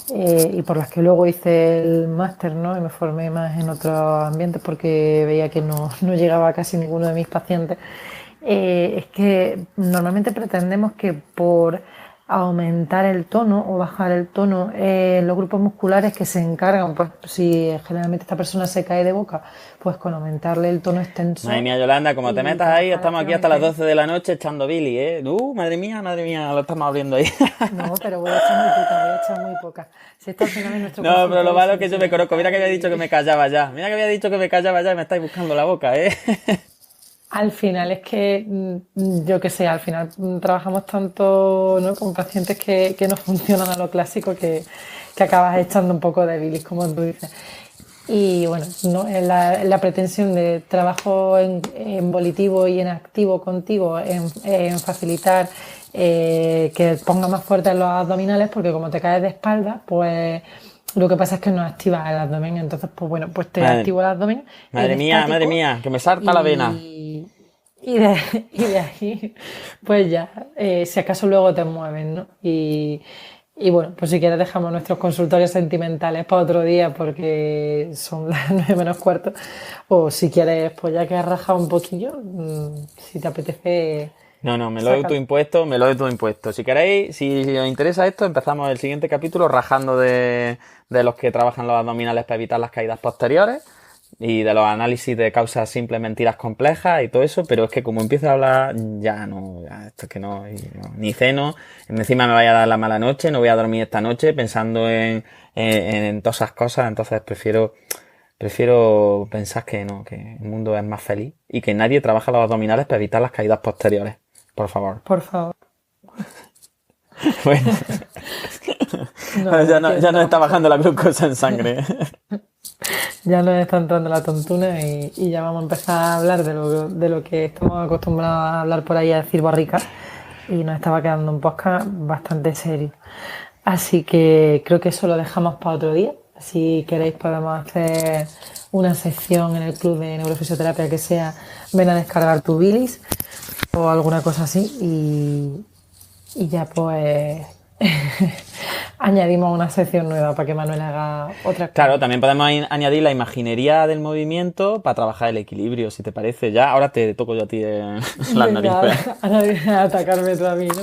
y por las que luego hice el máster, ¿no? Y me formé más en otros ambientes porque veía que no llegaba a casi ninguno de mis pacientes. Es que normalmente pretendemos que por aumentar el tono o bajar el tono, los grupos musculares que se encargan, pues si generalmente esta persona se cae de boca, pues con aumentarle el tono extensor.
Madre mía, Yolanda, como te metas ahí, estamos aquí hasta las 12 de la noche echando Billy, ¿eh? Madre mía, lo estamos abriendo ahí.
No, pero voy a echar muy poca. Si esto al final es nuestro
No, pero lo malo es que yo me conozco. Mira que había dicho que me callaba ya. Y me estáis buscando la boca, ¿eh?
Al final es que, yo qué sé, al final trabajamos tanto, ¿no?, con pacientes que no funcionan a lo clásico que acabas echando un poco de bilis, como tú dices. Y bueno, no, la pretensión de trabajo en volitivo y en activo contigo, en facilitar que ponga más fuerte los abdominales, porque como te caes de espalda, pues lo que pasa es que no activas el abdomen. Entonces, pues bueno, pues te activo el abdomen.
Madre mía, que me salta la vena.
Y de ahí, pues ya, si acaso luego te mueven, ¿no? Y bueno, pues si quieres dejamos nuestros consultorios sentimentales para otro día porque son las 9:45. O si quieres, pues ya que has rajado un poquillo, si te apetece...
No, me lo doy todo impuesto. Si queréis, si os interesa esto, empezamos el siguiente capítulo rajando de los que trabajan los abdominales para evitar las caídas posteriores y de los análisis de causas simples, mentiras complejas y todo eso, pero es que como empiezo a hablar, ya esto es que no, ni ceno, encima me vaya a dar la mala noche, no voy a dormir esta noche pensando en todas esas cosas, entonces prefiero Prefiero pensar que no, que el mundo es más feliz y que nadie trabaja los abdominales para evitar las caídas posteriores. Por favor.
Por favor.
Bueno,
No,
ya,
que
ya nos está
estamos-
bajando la glucosa en sangre.
Ya nos está entrando la tontuna y ya vamos a empezar a hablar de lo que estamos acostumbrados a hablar por ahí, a decir barrica, y nos estaba quedando un podcast bastante serio. Así que creo que eso lo dejamos para otro día. Si queréis podemos hacer una sección en el club de neurofisioterapia que sea ven a descargar tu bilis o alguna cosa así y ya pues añadimos una sección nueva para que Manuel haga otra cosa.
Claro, también podemos añadir la imaginería del movimiento para trabajar el equilibrio, si te parece. Ya, ahora te toco yo a ti en las
Venga,
narices.
ahora vienes a atacarme tú a mí, ¿no?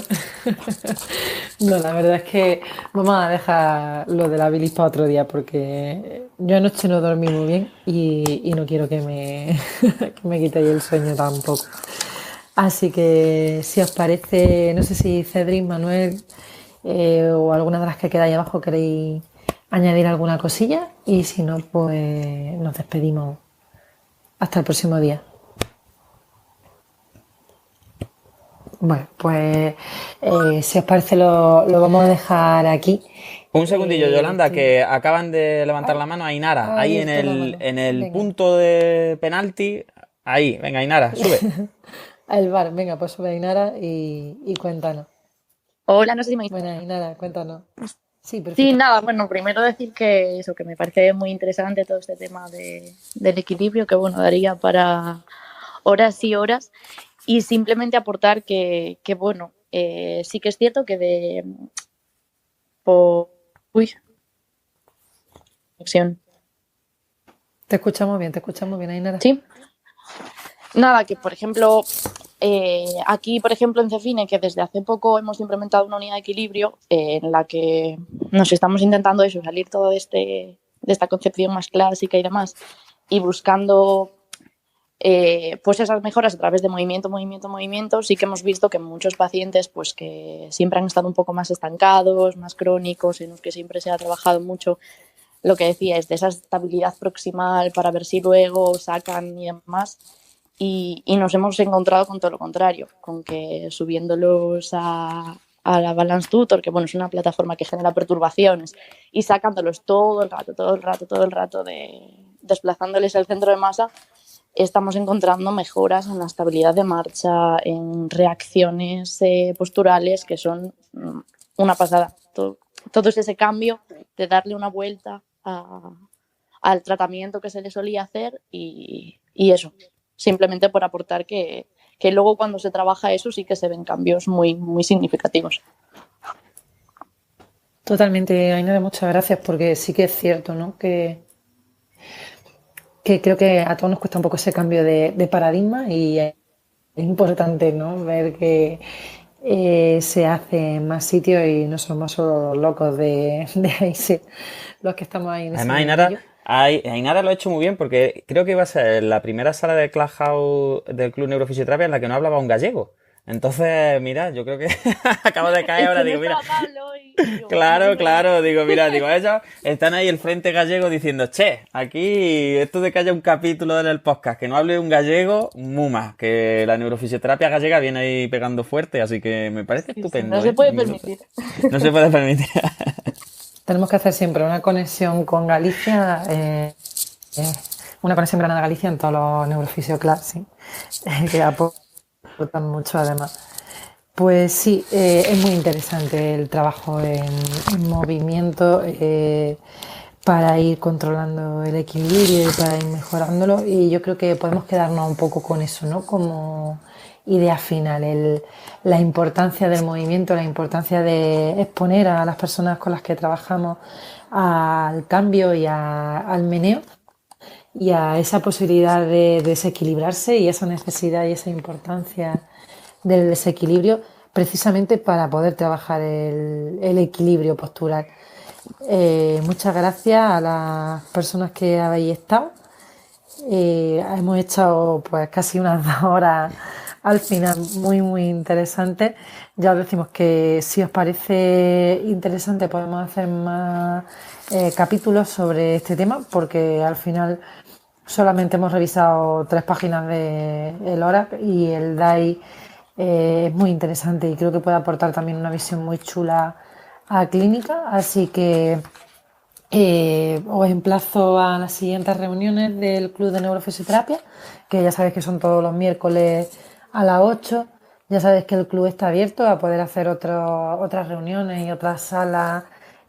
No, la verdad es que vamos a dejar lo de la bilis para otro día porque yo anoche no dormí muy bien y no quiero que que me quitéis el sueño tampoco. Así que si os parece, no sé si Cedric, Manuel o alguna de las que queda ahí abajo queréis añadir alguna cosilla y si no, pues nos despedimos hasta el próximo día. Bueno, pues si os parece lo vamos a dejar aquí.
Un segundillo, Yolanda,
Sí.
que acaban de levantar la mano. Ainara, ahí
Ahí está la mano.
en el
Venga.
punto de penalti. Ahí, venga, Ainara, sube.
El bar, venga, pues sube Ainara y cuéntanos.
Hola, no sé si me...
Bueno, Ainara, cuéntanos. Sí,
Sí,
perfecto.
nada, bueno, primero decir que eso, que me parece muy interesante todo este tema del equilibrio, que bueno, daría para horas y horas, y simplemente aportar que bueno, sí que es cierto que uy, conexión.
Te escuchamos bien, Ainara.
Sí. Nada, que por ejemplo, aquí, por ejemplo, en Cefine, que desde hace poco hemos implementado una unidad de equilibrio en la que nos estamos intentando eso, salir todo de esta concepción más clásica y demás, y buscando pues esas mejoras a través de movimiento, sí que hemos visto que muchos pacientes pues que siempre han estado un poco más estancados, más crónicos, en los que siempre se ha trabajado mucho lo que decía es de esa estabilidad proximal para ver si luego sacan y demás. Y nos hemos encontrado con todo lo contrario, con que subiéndolos a la Balance Tutor, que bueno, es una plataforma que genera perturbaciones, y sacándolos todo el rato, desplazándoles el centro de masa, estamos encontrando mejoras en la estabilidad de marcha, en reacciones posturales que son una pasada. Todo es ese cambio de darle una vuelta al tratamiento que se le solía hacer y eso. Simplemente por aportar que luego cuando se trabaja eso sí que se ven cambios muy, muy significativos.
Totalmente, Ainara, muchas gracias porque sí que es cierto, ¿no? Que creo que a todos nos cuesta un poco ese cambio de paradigma y es importante, ¿no? Ver que se hace en más sitios y no somos solo los locos de AISE los que estamos ahí en ese
Además, Ainara,
mundillo.
Ainara lo ha hecho muy bien porque creo que iba a ser la primera sala de Clubhouse del Club Neurofisioterapia en la que no hablaba un gallego. Entonces, mira, yo creo que acabo de caer ahora, digo, mira, claro, digo, mira, digo, ellos están ahí el Frente Gallego diciendo, che, aquí esto de que haya un capítulo en el podcast que no hable un gallego, muma, que la neurofisioterapia gallega viene ahí pegando fuerte, así que me parece estupendo.
No se puede permitir.
No se puede permitir.
Tenemos que hacer siempre una conexión con Galicia, una conexión Granada-Galicia en todos los Neurofisio Club, sí, que aportan mucho además. Pues sí, es muy interesante el trabajo en movimiento para ir controlando el equilibrio y para ir mejorándolo y yo creo que podemos quedarnos un poco con eso, ¿no? Como idea final, la importancia del movimiento, la importancia de exponer a las personas con las que trabajamos al cambio y al meneo y a esa posibilidad de desequilibrarse y esa necesidad y esa importancia del desequilibrio precisamente para poder trabajar el equilibrio postural. Muchas gracias a las personas que habéis estado. Hemos estado pues casi unas 2 horas al final, muy, muy interesante. Ya os decimos que si os parece interesante podemos hacer más capítulos sobre este tema, porque al final solamente hemos revisado 3 páginas de el Oracle y el DAI es muy interesante y creo que puede aportar también una visión muy chula a clínica, así que os emplazo a las siguientes reuniones del Club de Neurofisioterapia, que ya sabéis que son todos los miércoles a las 8. Ya sabéis que el club está abierto a poder hacer otras reuniones y otras salas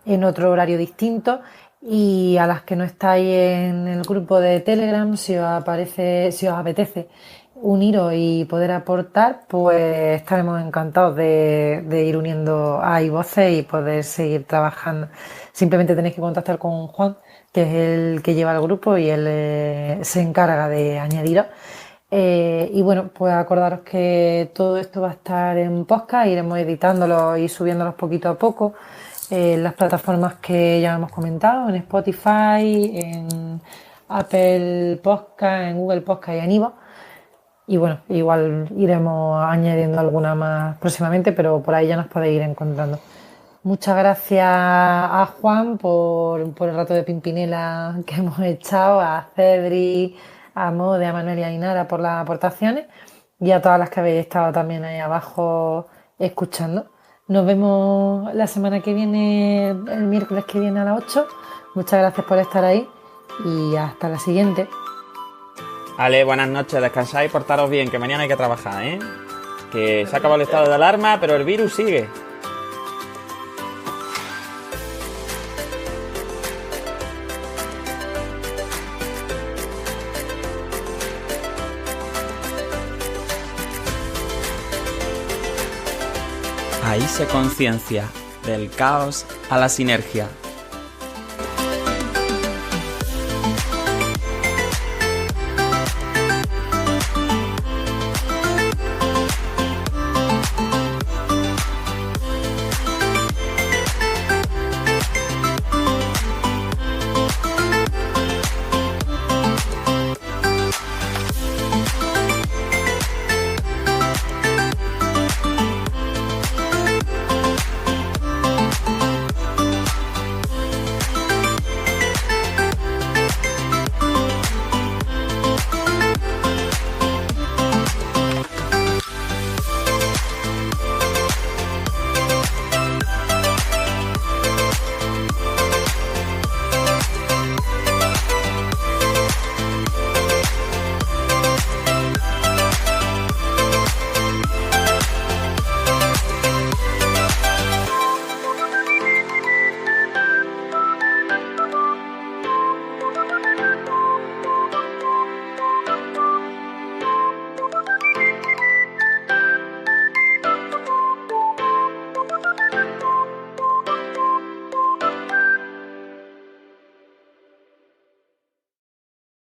en otro horario distinto. Y a las que no estáis en el grupo de Telegram, si os apetece uniros y poder aportar, pues estaremos encantados de ir uniendo ahí voces y poder seguir trabajando. Simplemente tenéis que contactar con Juan, que es el que lleva el grupo y él se encarga de añadiros. Y bueno, pues acordaros que todo esto va a estar en podcast, iremos editándolo y subiéndolos poquito a poco en las plataformas que ya hemos comentado, en Spotify, en Apple Podcast, en Google Podcast y en iVoox. Y bueno, igual iremos añadiendo alguna más próximamente, pero por ahí ya nos podéis ir encontrando. Muchas gracias a Juan por el rato de Pimpinela que hemos echado, a Cedri, a Mode, a Manuel y a Inara por las aportaciones y a todas las que habéis estado también ahí abajo escuchando. Nos vemos la semana que viene, el miércoles que viene a las 8. Muchas gracias por estar ahí y hasta la siguiente.
Ale, buenas noches, descansad y portaros bien, que mañana hay que trabajar, ¿eh? Que se ha acabado el estado de alarma, pero el virus sigue. Ahí se conciencia, del caos a la sinergia.